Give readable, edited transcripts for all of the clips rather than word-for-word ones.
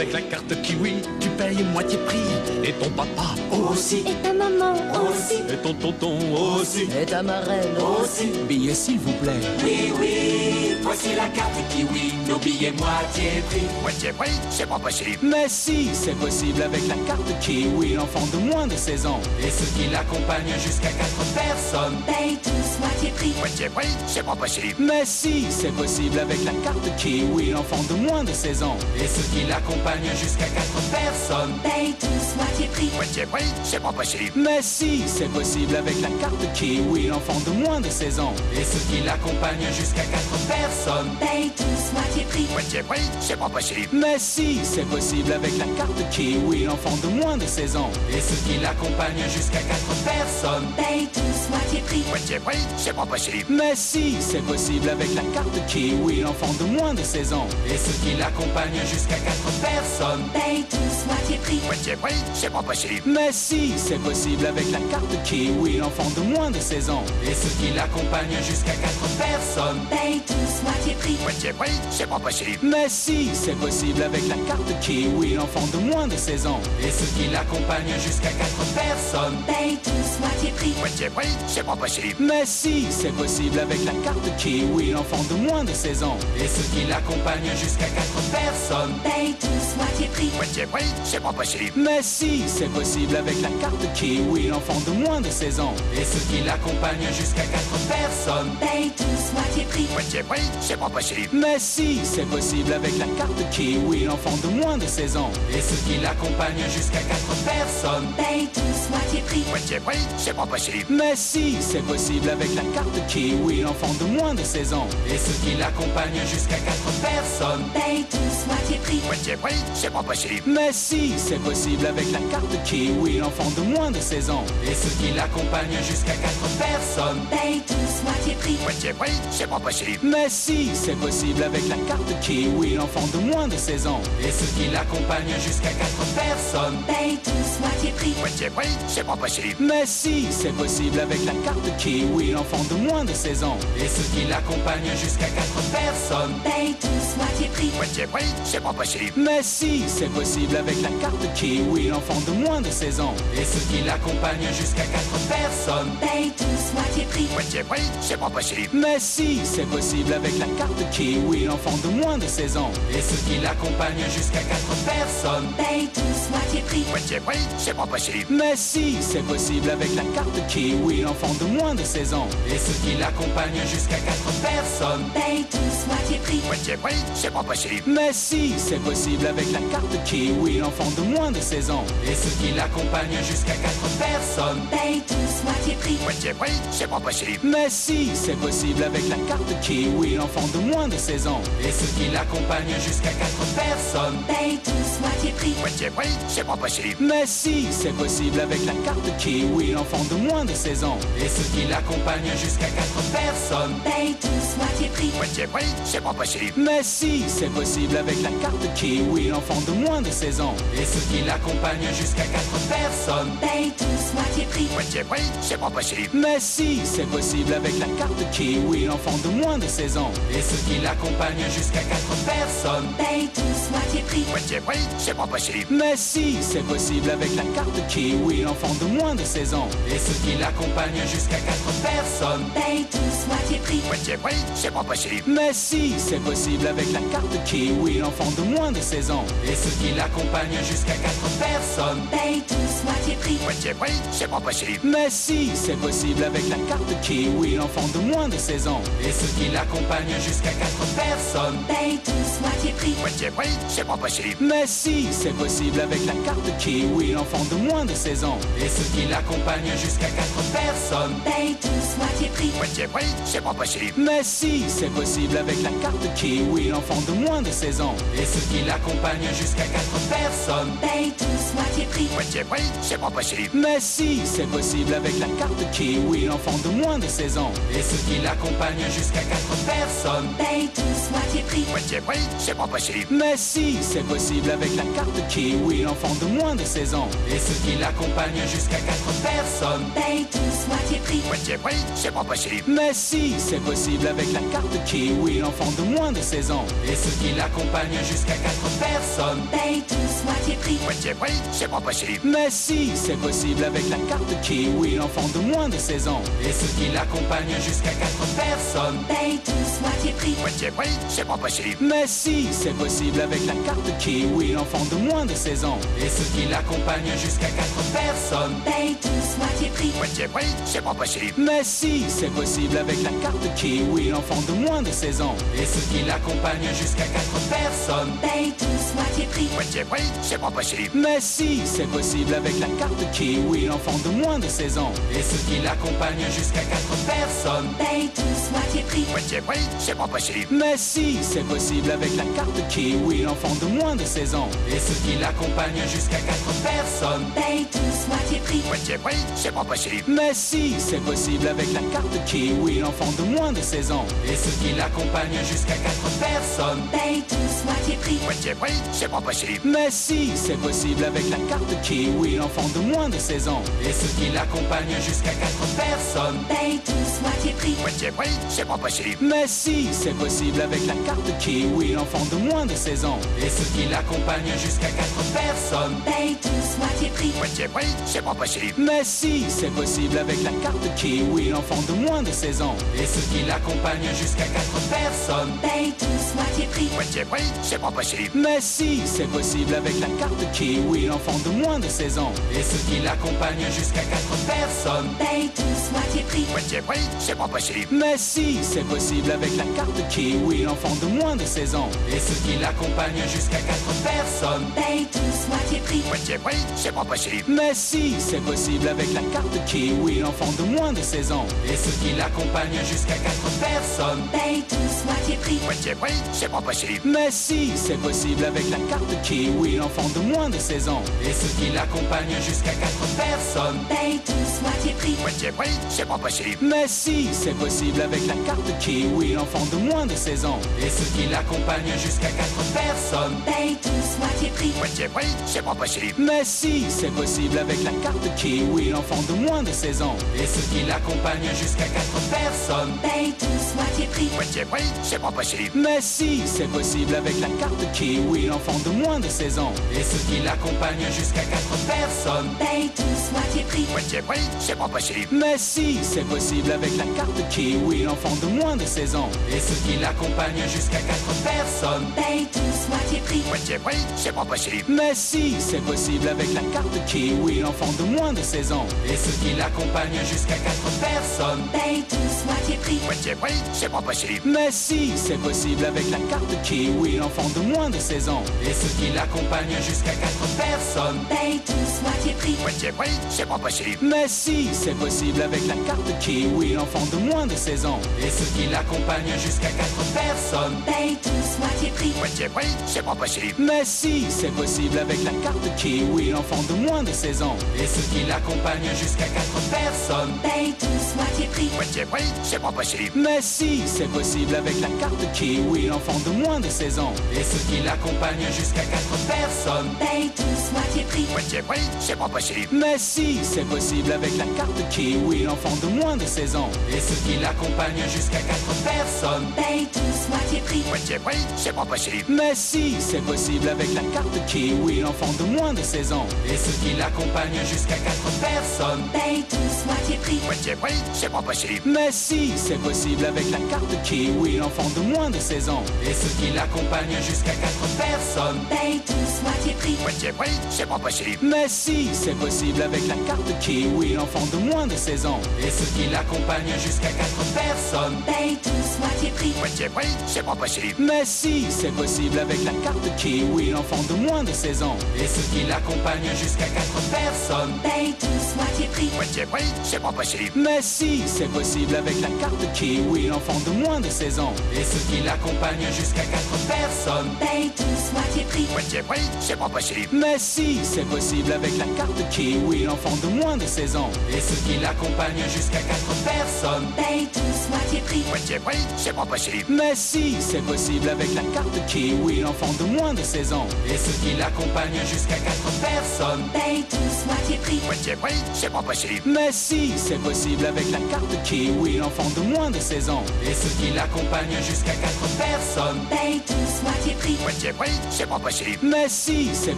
Avec la carte Kiwi, tu payes moitié prix. Et ton papa aussi. Et ta maman aussi. Et ton tonton aussi. Et ta marraine aussi. Billets s'il vous plaît. Oui, oui, voici la carte Kiwi, nos billets moitié prix. Moitié prix, c'est pas possible. Mais si, c'est possible avec la carte Kiwi, l'enfant de moins de 16 ans. Et ceux qui l'accompagnent jusqu'à 4 personnes payent tous moitié prix. Moitié prix, c'est pas possible. Mais si, c'est possible avec la carte Kiwi, l'enfant de moins de 16 ans. Et ceux qui l'accompagnent jusqu'à 4 personnes payent tous moitié prix. Moitié prix, c'est pas possible. Mais si, c'est possible avec la carte Kiwi, l'enfant de moins de 16 ans. Et ceux qui l'accompagnent jusqu'à 4 personnes payent tous moitié prix. Moitié prix, c'est pas possible. Mais si, c'est possible avec la carte Kiwi, l'enfant de moins de 16 ans. Et ceux qui l'accompagnent jusqu'à 4 personnes payent tous moitié prix. Moitié prix, c'est pas possible. Mais si, c'est possible avec la carte Kiwi, l'enfant de moins de 16 ans. Et ceux qui l'accompagnent jusqu'à 4 personnes payent tous moitié prix. Moitié prix, c'est pas possible. Mais si, c'est possible avec la carte Kiwi, l'enfant de moins de 16 ans. Et ceux qui l'accompagnent jusqu'à 4 personnes payent tous moitié prix. Moitié prix, c'est pas possible. Mais si, c'est possible avec la carte Kiwi, l'enfant de moins de 16 ans. Et ceux qui l'accompagnent jusqu'à 4 personnes payent tous moitié prix. Moitié prix, c'est pas possible. Mais si, c'est possible avec la carte Kiwi, l'enfant de moins de 16 ans. Et ceux qui l'accompagnent jusqu'à 4 personnes payent tous moitié prix. Moitié prix, c'est pas possible. Mais si, c'est possible avec la carte Kiwi, l'enfant de moins de 16 ans. Et ceux qui l'accompagnent jusqu'à 4 personnes payent tous moitié prix. Moitié prix, c'est pas possible. Mais si, c'est possible avec la carte Kiwi, l'enfant de moins de 16 ans. Et ceux qui l'accompagnent jusqu'à 4 personnes payent tous moitié prix. Moitié prix, c'est pas possible. Mais si, c'est possible avec la carte Kiwi, l'enfant de moins de 16 ans. Et ceux qui l'accompagnent jusqu'à 4 personnes payent tous moitié prix. Moitié prix, c'est pas possible. Mais si, c'est possible avec la carte Kiwi, l'enfant de moins de 16 ans. Et ceux qui l'accompagnent jusqu'à 4 personnes payent tous moitié prix. Moitié prix, c'est pas possible. Mais si, c'est possible avec la carte Kiwi, l'enfant de moins de 16 ans. Et ceux qui l'accompagnent jusqu'à 4 personnes payent tous moitié prix. Moitié prix, c'est pas possible. Mais si, c'est possible avec la carte Kiwi, l'enfant de moins de 16 ans. Et ceux qui l'accompagnent jusqu'à 4 personnes payent tous moitié prix. Moitié prix, c'est pas possible. Mais si, c'est possible avec la carte Kiwi, l'enfant de moins de 16 ans. Et ceux qui l'accompagnent jusqu'à 4 personnes payent tous moitié prix. Moitié prix, c'est pas possible. Mais si, c'est possible avec la carte Kiwi, l'enfant de moins de 16 ans. Et ceux qui l'accompagnent jusqu'à 4 personnes payent tous moitié prix. Moitié prix, c'est pas possible. Mais si, c'est possible avec la carte Kiwi, l'enfant de moins de 16 ans. Et ceux qui l'accompagnent jusqu'à 4 personnes payent tous moitié prix. Moitié prix, c'est pas possible. Mais si, c'est possible avec la carte Kiwi, l'enfant de moins de 16 ans. Et ceux qui l'accompagnent jusqu'à 4 personnes payent tous moitié prix. Moitié prix, c'est pas possible. Mais si, c'est possible avec la carte Kiwi, l'enfant de moins de 16 ans. Et ceux qui l'accompagnent jusqu'à 4 personnes payent tous moitié prix. Moitié prix, c'est pas possible. Mais si, c'est possible avec la carte Kiwi, l'enfant de moins de 16 ans. Et ceux qui l'accompagnent jusqu'à 4 personnes payent tous moitié prix. Moitié prix, c'est pas possible. Mais si, c'est possible avec la carte Kiwi, l'enfant de moins de 16 ans. Et ceux qui l'accompagnent jusqu'à 4 personnes payent tous moitié prix. Moitié prix, c'est pas possible. Mais si, c'est possible avec la carte Kiwi, l'enfant de moins de 16 ans. Et ceux qui l'accompagnent jusqu'à 4 personnes payent tous moitié prix. Moitié prix, c'est pas possible. Mais si, c'est possible avec la carte Kiwi, l'enfant de moins de 16 ans. Et ceux qui l'accompagnent jusqu'à 4 personnes payent tous moitié prix. Moitié prix, c'est pas possible. Mais si, c'est possible avec la carte Kiwi, l'enfant de moins de 16 ans. Et ceux qui l'accompagnent jusqu'à 4 personnes payent tous moitié prix. Moitié prix, c'est pas possible. Mais si, c'est possible avec la carte Kiwi, l'enfant de moins de 16 ans. Et ceux qui l'accompagnent jusqu'à 4 personnes payent tous moitié prix. Moitié prix, c'est pas possible. Mais si, c'est possible avec la carte Kiwi, l'enfant de moins de 16 ans. Et ceux qui l'accompagnent jusqu'à 4 personnes payent tous moitié prix. Moitié prix, c'est pas possible. Mais si, c'est possible avec la carte Kiwi, l'enfant de moins de 16 ans. Et ceux qui l'accompagnent jusqu'à 4 personnes payent tous moitié prix. Moitié prix, c'est pas possible. Mais si, c'est possible avec la carte Kiwi, l'enfant de moins de 16 ans. Et ceux qui l'accompagnent jusqu'à 4 personnes payent tous moitié prix. Moitié prix, c'est pas possible. Mais si, si, c'est possible avec la carte Kiwi, l'enfant de moins de 16 ans. Et ceux qui l'accompagnent jusqu'à 4 personnes Paye tous moitié prix. Moitié prix, c'est pas possible. Mais si, c'est possible avec la carte Kiwi, l'enfant de moins de 16 ans. Et ceux qui l'accompagnent jusqu'à 4 personnes Paye tous moitié prix. Moitié prix, c'est pas possible. Mais si, c'est possible avec la carte Kiwi, l'enfant de moins de 16 ans. Et ceux qui l'accompagnent jusqu'à 4 personnes Paye tous moitié prix. Moitié prix, c'est pas possible. Mais si, c'est possible avec la carte Kiwi, l'enfant de moins de 16 ans. Et ceux qui l'accompagnent jusqu'à 4 personnes Paye tous moitié prix. Moitié prix, c'est pas possible. Mais si, c'est possible avec la carte Kiwi, l'enfant de moins de 16 ans. Et ceux qui l'accompagnent jusqu'à 4 personnes Paye tous moitié prix. Moitié prix, c'est pas possible. Mais si, c'est possible avec la carte Kiwi, l'enfant de moins de 16 ans. Et ceux qui l'accompagnent jusqu'à 4 personnes Paye tous moitié prix. Moitié prix, c'est pas possible. Mais si, c'est possible avec la carte Kiwi, l'enfant de moins de 16 ans. Et ceux qui l'accompagnent jusqu'à 4 personnes Paye tous moitié prix. Moitié prix, c'est pas possible. Mais si, c'est possible avec la carte Kiwi, l'enfant de moins de 16 ans. Et ceux qui l'accompagnent jusqu'à 4 personnes Paye tous moitié prix. Moitié prix, c'est pas possible. Mais si, c'est possible avec la carte Kiwi, l'enfant de moins de 16 ans. Et ceux qui l'accompagnent jusqu'à 4 personnes Paye tous moitié prix. Moitié prix, c'est pas possible. Mais si, c'est possible avec la carte Kiwi, l'enfant de moins de 16 ans. Et ceux qui l'accompagnent jusqu'à 4 personnes Paye tous moitié prix. Moitié prix, c'est pas possible. Mais si, c'est possible avec la carte Kiwi, l'enfant de moins de 16 ans. Et ceux qui l'accompagnent jusqu'à 4 personnes Paye tous moitié prix. Moitié prix, c'est pas possible. Mais si, c'est possible avec la carte Kiwi, l'enfant de moins de 16 ans. Et ceux qui l'accompagnent jusqu'à 4 personnes Paye tous moitié prix. Moitié prix, c'est pas possible. Mais si, c'est possible avec la carte Kiwi, l'enfant de moins de 16 ans. Et ceux qui l'accompagnent jusqu'à 4 personnes Paye tous moitié prix. Moitié prix, c'est pas possible. Mais si, c'est possible avec la carte Kiwi, l'enfant de moins de 16 ans. Et ceux qui l'accompagnent jusqu'à 4 personnes Paye tous moitié prix. Moitié prix, c'est pas possible. Mais si, c'est possible avec la carte Kiwi, l'enfant de moins de 16 ans. Et ceux qui l'accompagnent jusqu'à 4 personnes Paye tous moitié prix. Moitié prix, c'est pas possible. Mais si, c'est possible avec la carte Kiwi, l'enfant de moins de 16 ans. Et ceux qui l'accompagnent jusqu'à 4 personnes Paye tous moitié prix. Moitié prix, c'est pas possible. Mais si, c'est possible avec la carte Kiwi, l'enfant de moins de 16 ans. Et ceux qui l'accompagnent jusqu'à 4 personnes Paye tous moitié prix. Moitié prix, c'est pas possible. Mais si, c'est possible avec la carte Kiwi, l'enfant de moins de 16 ans. Et ceux qui l'accompagnent jusqu'à 4 personnes Paye tous moitié prix. Moitié prix, c'est pas possible. Mais si, c'est possible avec la carte Kiwi, l'enfant de moins de 16 ans. Et ceux qui l'accompagnent jusqu'à 4 personnes Paye tous moitié prix. Moitié prix, c'est pas possible. Mais si, c'est possible avec la carte Kiwi, l'enfant de moins de 16 ans. Et ceux qui l'accompagnent jusqu'à 4 personnes Paye tous moitié prix. Moitié prix, c'est pas possible. Mais si, c'est possible avec la carte Kiwi, l'enfant de moins de 16 ans. Et ceux qui l'accompagnent jusqu'à 4 personnes Paye tous moitié prix. Moitié prix, c'est pas possible. Mais si, c'est possible avec la carte Kiwi, l'enfant de moins de 16 ans. Et ceux qui l'accompagnent jusqu'à 4 personnes Paye tous moitié prix. Moitié prix, c'est pas possible. Mais si, c'est possible avec la carte Kiwi, l'enfant de moins de 16 ans. Et ceux qui l'accompagnent jusqu'à 4 personnes Paye tous moitié prix. Moitié prix, c'est pas possible. Mais si, c'est possible avec la carte Kiwi, l'enfant de moins de 16 ans. Et ceux qui l'accompagnent jusqu'à 4 personnes Paye tous moitié prix. Moitié prix, c'est pas possible. Mais si, c'est possible avec la carte Kiwi, l'enfant de moins de 16 ans. Et ceux qui l'accompagnent jusqu'à 4 personnes Paye tous moitié prix. Moitié prix, c'est pas possible. Mais si, c'est possible avec la carte Kiwi, l'enfant de moins de 16 ans. Et ceux qui l'accompagnent jusqu'à 4 personnes Paye tous moitié prix. Moitié prix, c'est pas possible. Mais si, c'est possible avec la carte Kiwi, l'enfant de moins de 16 ans. Et ceux qui l'accompagnent jusqu'à 4 personnes Paye tous moitié prix. Moitié prix, c'est pas possible. Mais si, c'est possible avec la carte Kiwi, l'enfant de moins de 16 ans. Et ceux qui l'accompagnent jusqu'à 4 personnes Paye tous moitié prix. Moitié prix, c'est pas possible. Mais si, c'est possible avec la carte Kiwi, l'enfant de moins de 16 ans. Et ceux qui l'accompagnent jusqu'à 4 personnes Paye tous moitié prix. Moitié prix, c'est pas possible. Mais si, c'est possible avec la carte Kiwi, l'enfant de moins de 16 ans. Et ceux qui l'accompagnent jusqu'à 4 personnes Paye tous moitié prix. Moitié Moitié prix, c'est pas possible. Mais si, c'est possible avec la carte Kiwi, l'enfant de moins de 16 ans. Et ceux qui l'accompagnent jusqu'à 4 personnes. Paye tous moitié prix. Moitié prix, c'est pas possible. Mais si, c'est possible avec la carte Kiwi, l'enfant de moins de 16 ans. Et ceux qui l'accompagnent jusqu'à 4 personnes. Paye tous moitié prix. Moitié prix, c'est pas possible. Mais si, c'est possible avec la carte Kiwi, l'enfant de moins de 16 ans. Et ceux qui l'accompagnent jusqu'à 4 personnes. Paye tous moitié prix. Moitié prix, c'est pas possible. Mais si, c'est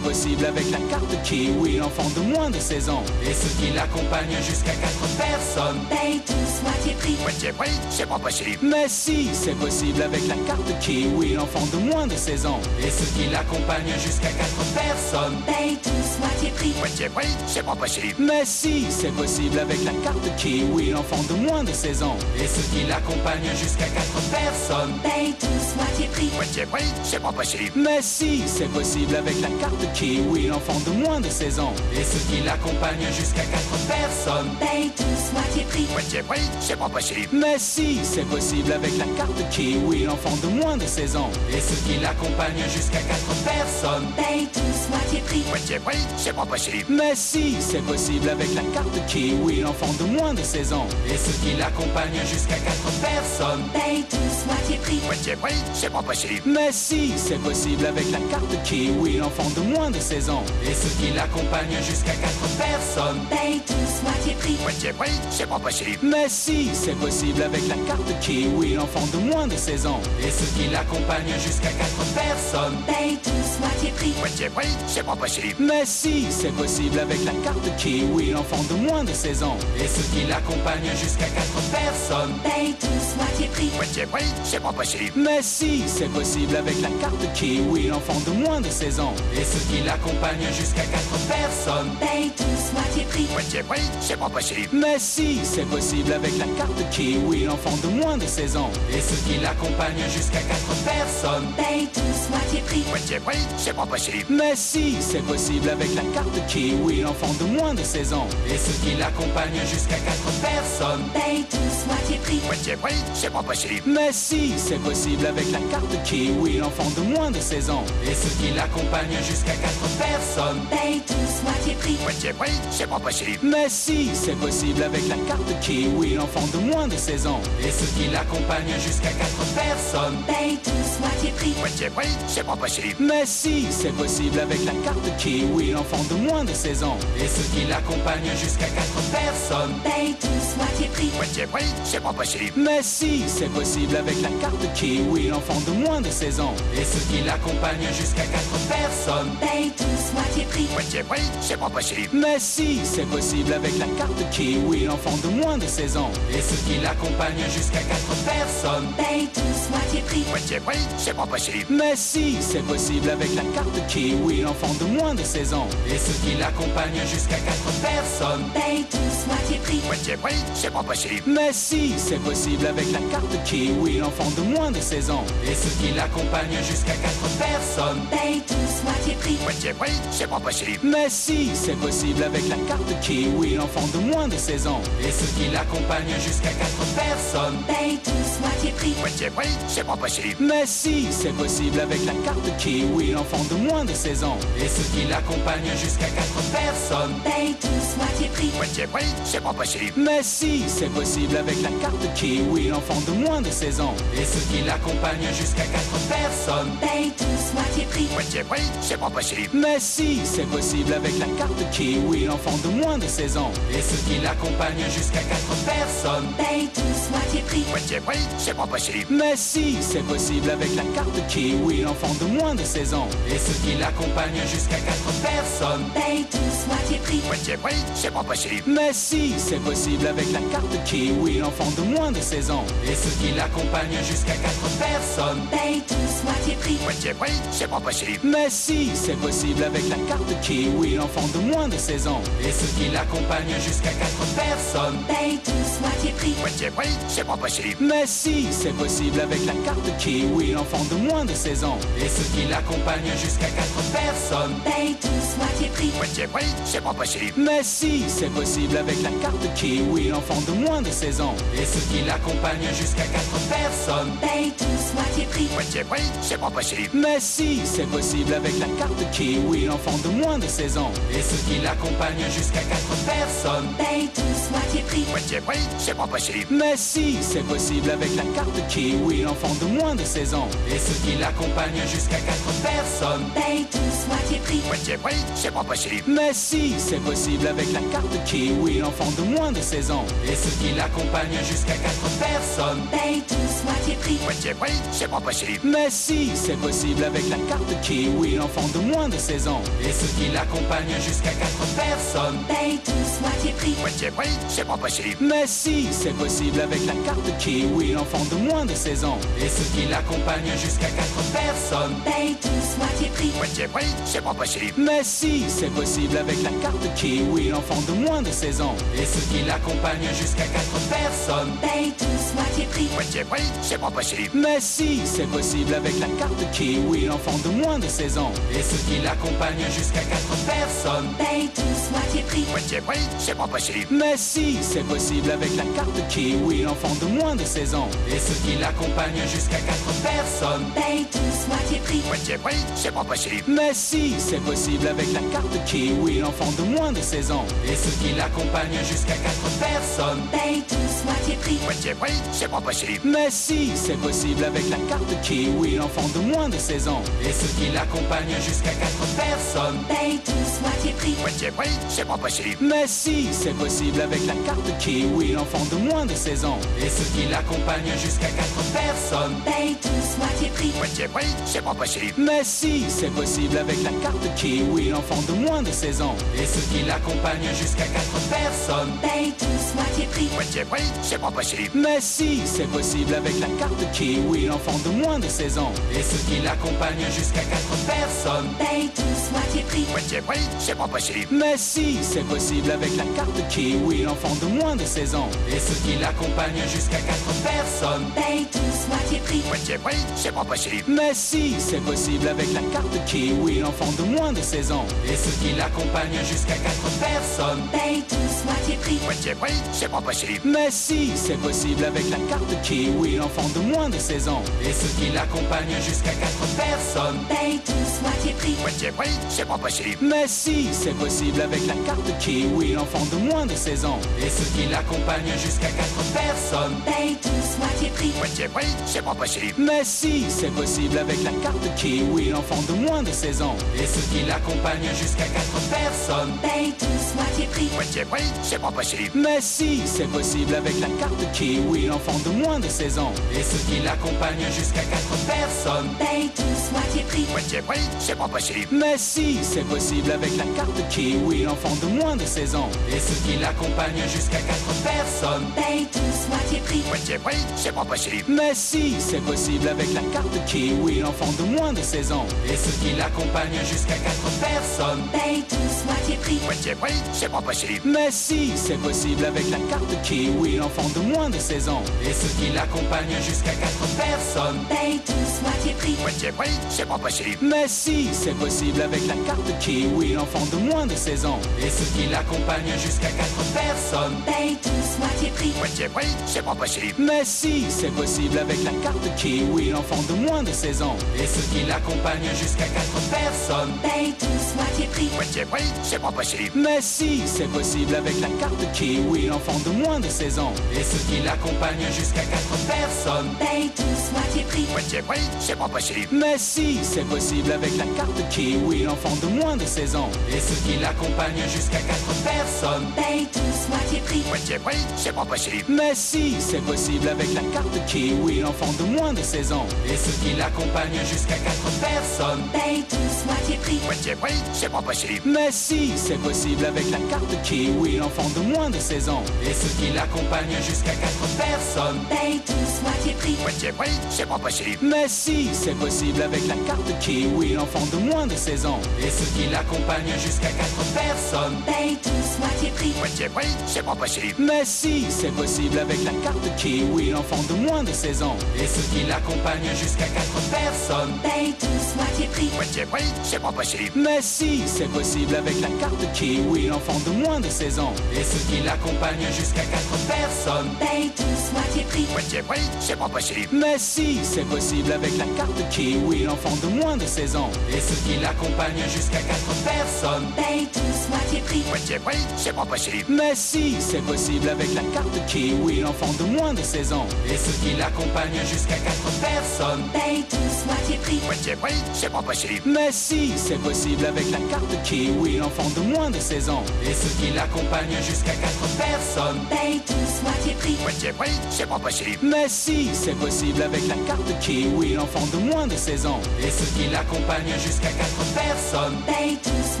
possible avec la carte Kiwi, l'enfant de moins de 16 ans. Et ceux qui l'accompagnent jusqu'à 4 personnes. Paye tous moitié prix. Moitié prix, c'est pas possible. Mais si, c'est possible avec la carte Kiwi, l'enfant de moins de 16 ans. Et ceux qui l'accompagnent jusqu'à 4 personnes. Paye tous moitié prix. Moitié prix, c'est pas possible. Mais si, c'est possible avec la carte Kiwi, l'enfant de moins de 16 ans. Et ceux qui l'accompagnent jusqu'à 4 personnes. Paye tous moitié prix. Moitié prix, c'est pas possible. Mais si, c'est possible avec la carte Kiwi, l'enfant de moins de 16 ans. Et ceux qui l'accompagnent jusqu'à 4 personnes. Paye tous moitié prix. Moitié prix, c'est pas possible. Mais si, c'est possible avec la carte Kiwi, l'enfant de moins de 16 ans. Et ceux qui l'accompagnent jusqu'à 4 personnes. Paye tous moitié prix. Moitié prix, c'est pas possible. Mais si, c'est possible avec la carte Kiwi, l'enfant de moins de 16 ans. Et ceux qui l'accompagnent jusqu'à 4 personnes. Paye tous moitié prix. Moitié prix, c'est pas possible. Mais si, c'est possible avec la carte Kiwi, l'enfant de moins de 16 ans. Et ceux qui l'accompagnent jusqu'à 4 personnes. Paye tous moitié prix. Moitié prix, c'est pas possible. Mais si, c'est possible avec la carte Kiwi, l'enfant de moins de 16 ans. Et ceux qui l'accompagnent jusqu'à 4 personnes. Paye tous moitié prix. Moitié prix, c'est pas possible. Mais si, c'est possible avec la carte Kiwi, l'enfant de moins de 16 ans. Et ceux qui l'accompagnent jusqu'à 4 personnes. Paye tous moitié prix. Moitié prix, c'est pas possible. Mais si, c'est possible avec la carte Kiwi, l'enfant de moins de 16 ans. Et ceux qui l'accompagnent jusqu'à 4 personnes. Paye tous moitié prix. Moitié prix, c'est pas possible. Mais si, c'est possible avec la carte Kiwi, l'enfant de moins de 16 ans. Et ceux qui l'accompagnent jusqu'à 4 personnes. Paye tous moitié prix. Moitié prix, c'est pas possible. Mais si, c'est possible avec la carte Kiwi, l'enfant de moins de 16 ans. Et ceux qui l'accompagnent jusqu'à 4 personnes. Paye tous moitié prix. Moitié prix, c'est pas possible. Mais si, c'est possible avec la carte Kiwi, l'enfant de moins de 16 ans. Et ceux qui l'accompagnent jusqu'à 4 personnes. Paye tous moitié prix. Moitié prix, c'est pas possible. Mais si, c'est possible avec la carte Kiwi, l'enfant de moins de 16 ans. Et ceux qui l'accompagnent jusqu'à 4 personnes. Paye tous moitié prix. Moitié prix, c'est pas possible. Mais si, c'est possible avec la carte Kiwi, l'enfant de moins de 16 ans. Et ceux qui l'accompagnent jusqu'à 4 personnes. Paye tous moitié prix. Moitié prix, c'est pas possible. Mais si, c'est possible avec la carte Kiwi, l'enfant de moins de 16 ans. Et ceux qui l'accompagnent jusqu'à 4 personnes. Paye tous moitié prix. Moitié prix, c'est pas possible. Mais si, c'est possible avec la carte Kiwi, l'enfant de moins de 16 ans. Et ceux qui l'accompagnent jusqu'à 4 personnes. Paye tous moitié prix. Moitié prix, c'est pas possible. Mais si, c'est possible avec la carte Kiwi, l'enfant de moins de 16 ans. Et ceux qui l'accompagnent jusqu'à 4 personnes. Paye tous moitié prix. Moitié prix, c'est pas possible. Mais si, c'est possible avec la carte Kiwi, l'enfant de moins de 16 ans. Et ceux qui l'accompagnent jusqu'à 4 personnes. Paye tous moitié prix. Moitié prix, c'est pas possible. Mais si, c'est possible avec la carte Kiwi, l'enfant de moins de 16 ans. Et ceux qui l'accompagnent jusqu'à 4 personnes. Paye tous moitié prix. Moitié prix, c'est pas possible. Mais si, c'est possible avec la carte Kiwi, l'enfant de moins de 16 ans. Et ceux qui l'accompagnent jusqu'à 4 personnes. Paye tous moitié prix. Moitié prix, c'est pas possible. Mais si, c'est possible avec la carte Kiwi, l'enfant de moins de 16 ans. Et ceux qui l'accompagnent jusqu'à 4 personnes. Paye tous moitié prix. Moitié prix, c'est pas possible. Mais si, c'est possible avec la carte Kiwi, l'enfant de moins de 16 ans. Et ceux qui l'accompagnent jusqu'à 4 personnes. Paye tous moitié prix. Moitié prix, c'est pas possible. Mais si, c'est possible avec la carte Kiwi, l'enfant de moins de 16 ans. Et ceux qui l'accompagnent jusqu'à 4 personnes. Paye tous moitié prix. Moitié prix, c'est pas possible. Mais si, c'est possible avec la carte Kiwi, l'enfant de moins de 16 ans. Et ceux qui l'accompagnent jusqu'à 4 personnes. Paye tous moitié prix. Moitié prix, c'est pas possible. Mais si, c'est possible avec la carte Kiwi, l'enfant de moins de 16 ans. Et ceux qui l'accompagnent jusqu'à 4 personnes. Paye tous moitié prix. Moitié prix, c'est pas possible. Mais si, c'est possible avec la carte Kiwi, l'enfant de moins de 16 ans. Et ceux qui l'accompagnent l'accompagne jusqu'à 4 personnes. Paye tous moitié prix. Moitié prix, c'est pas possible. Mais si, c'est possible avec la carte Kiwi, l'enfant de moins de 16 ans. Et ceux qui l'accompagnent jusqu'à 4 personnes. Paye tous moitié prix. Moitié prix, c'est pas possible. Mais si, c'est possible avec la carte Kiwi, l'enfant de moins de 16 ans. Et ceux qui l'accompagnent jusqu'à 4 personnes. Paye tous moitié prix. Moitié prix, c'est pas possible. Mais si, c'est possible avec la carte Kiwi, l'enfant de moins de 16 ans. Et ceux qui l'accompagnent jusqu'à 4 personnes. Paye tous moitié prix. Moitié prix, c'est pas possible. Mais si, c'est possible avec la carte Kiwi, l'enfant de moins de 16 ans. Et ceux qui l'accompagnent jusqu'à 4 personnes. Paye tous moitié prix. Moitié prix, c'est pas possible. Mais si, c'est possible avec la carte Kiwi, l'enfant de moins de 16 ans. Et ceux qui l'accompagnent jusqu'à 4 personnes. Paye tous moitié prix. Moitié prix, c'est pas possible. Mais si, c'est possible avec la carte Kiwi, l'enfant de moins de 16 ans. Et ceux qui l'accompagnent jusqu'à 4 personnes. Paye tous moitié prix. Moitié prix, c'est pas possible. Mais si, c'est possible avec la carte Kiwi, l'enfant de moins de 16 ans. Et ceux qui l'accompagnent jusqu'à 4 personnes. Paye tous moitié prix. Moitié prix, c'est pas possible. Mais si, c'est possible avec la carte Kiwi, l'enfant de moins de 16 ans. Et ceux qui l'accompagnent jusqu'à 4 personnes. Paye tous moitié prix. Moitié prix, c'est pas possible. Mais si, c'est possible avec la carte Kiwi, l'enfant de moins de 16 ans. Et ceux qui l'accompagnent jusqu'à 4 personnes. Paye tous moitié prix. Moitié prix, c'est pas possible. Mais si, c'est possible avec la carte Kiwi, l'enfant de moins de 16 ans. Et ceux qui l'accompagnent jusqu'à 4 personnes. Paye tous moitié prix. Moitié prix, c'est pas possible. Mais si, c'est possible avec la carte Kiwi, l'enfant de moins de 16 ans. Et ceux qui l'accompagnent jusqu'à 4 personnes. Paye tous moitié prix. Moitié prix, c'est pas possible. Mais si, c'est possible avec la carte Kiwi, l'enfant de moins de 16 ans. Et ceux qui l'accompagnent jusqu'à 4 personnes. Paye tous moitié prix. Moitié prix, c'est pas possible. Mais si, c'est possible avec la carte Kiwi, l'enfant de moins de 16 ans. Et ceux qui l'accompagnent jusqu'à 4 personnes. Paye tous moitié prix. Moitié prix, c'est pas possible. Mais si, c'est possible avec la carte Kiwi, l'enfant de moins de 16 ans. Et ceux qui l'accompagnent jusqu'à 4 personnes. Paye tous moitié prix. Moitié prix, c'est pas possible. Mais si, c'est possible avec la carte Kiwi, l'enfant de moins de 16 ans. Et ceux qui l'accompagnent jusqu'à 4 personnes. Paye tous moitié prix. Moitié prix, c'est pas possible. Mais si, c'est possible avec la carte Kiwi, l'enfant de moins de 16 ans. Et ceux qui l'accompagnent jusqu'à 4 personnes. Paye tous moitié prix. Moitié prix, c'est pas possible. Mais si, c'est possible avec la carte Kiwi, l'enfant de moins de 16 ans. Et ceux qui l'accompagnent jusqu'à 4 personnes. Paye tous moitié prix. Moitié prix, c'est pas possible. Mais si, c'est possible avec la carte Kiwi, l'enfant de moins de 16 ans. Et ceux qui l'accompagnent jusqu'à 4 personnes. Paye tous moitié prix. Moitié prix, c'est pas possible. Mais si, c'est possible avec la carte Kiwi, l'enfant de moins de 16 ans. Et ceux qui l'accompagnent jusqu'à 4 personnes. Paye tous moitié prix. Moitié prix, c'est pas possible. Mais si, c'est possible avec la carte Kiwi, l'enfant de moins de 16 ans. Et ceux qui l'accompagnent jusqu'à 4 personnes. Paye tous moitié prix. Moitié prix, c'est pas possible. Mais si, c'est possible avec la carte Kiwi, l'enfant de moins de 16 ans. Et ceux qui l'accompagnent jusqu'à 4 personnes. Paye tous moitié prix. Moitié prix, c'est pas possible. Mais si, c'est possible avec la carte Kiwi, l'enfant de moins de 16 ans. Et ceux qui l'accompagnent jusqu'à 4 personnes. Paye tous moitié prix. Moitié prix, c'est pas possible. Mais si, c'est possible avec la carte Kiwi, l'enfant de moins de 16 ans. Et ceux qui l'accompagnent jusqu'à 4 personnes. Paye tous moitié prix. Moitié prix, c'est pas possible. Mais si, c'est possible avec la carte Kiwi, l'enfant de moins de 16 ans. Et ceux qui l'accompagnent jusqu'à 4 personnes. Paye tous moitié prix. Moitié prix, c'est pas possible. Mais si, c'est possible avec la carte Kiwi, l'enfant de moins de 16 ans. Et ceux qui l'accompagnent jusqu'à 4 personnes. Paye tous moitié prix. Moitié prix, c'est pas possible. Mais si, c'est possible avec la carte Kiwi, l'enfant de moins de 16 ans. Et ceux qui l'accompagnent jusqu'à 4 personnes. Paye tous moitié prix. Moitié prix, c'est pas possible. Mais si, c'est possible avec la carte Kiwi, l'enfant de moins de 16 ans. Et ceux qui l'accompagnent jusqu'à 4 personnes. Paye tous moitié prix. Moitié prix, c'est pas possible. Mais si, c'est possible avec la carte Kiwi, l'enfant de moins de 16 ans. Et ceux qui l'accompagnent jusqu'à 4 personnes. Paye tous moitié prix. Moitié prix, c'est pas possible. Mais si, c'est possible avec la carte Kiwi, l'enfant de moins de 16 ans. Et ceux qui l'accompagnent jusqu'à 4 personnes Paye tous moitié prix. Moitié prix, c'est pas possible. Mais si, c'est possible avec la carte Kiwi, l'enfant de moins de 16 ans. Et ceux qui l'accompagnent jusqu'à 4 personnes Paye tous moitié prix. Moitié prix, c'est pas possible. Mais si, c'est possible avec la carte Kiwi, l'enfant de moins de 16 ans. Et ceux qui l'accompagnent jusqu'à 4 personnes Paye tous moitié prix. Moitié prix, c'est pas possible. Mais si, c'est possible avec la carte Kiwi, l'enfant de moins de 16 ans. Et ceux qui l'accompagnent jusqu'à 4 personnes Paye tous moitié prix. Moitié prix, c'est pas possible. Mais si, c'est possible avec la carte Kiwi, l'enfant de moins de 16 ans. Et ceux qui l'accompagnent jusqu'à 4 personnes Paye tous moitié prix. Moitié prix, c'est pas possible. Mais si, c'est possible avec la carte Kiwi, l'enfant de moins de 16 ans. Et ceux qui l'accompagnent jusqu'à 4 personnes Paye tous moitié prix. Moitié prix, c'est pas possible. Mais si, c'est possible avec la carte Kiwi, l'enfant de moins de 16 ans. Et ceux qui l'accompagnent jusqu'à 4 personnes Paye tous moitié prix. Moitié prix, c'est pas possible. Mais si, c'est possible avec la carte Kiwi, l'enfant de moins de 16 ans. Et ceux qui l'accompagnent jusqu'à 4 personnes Paye tous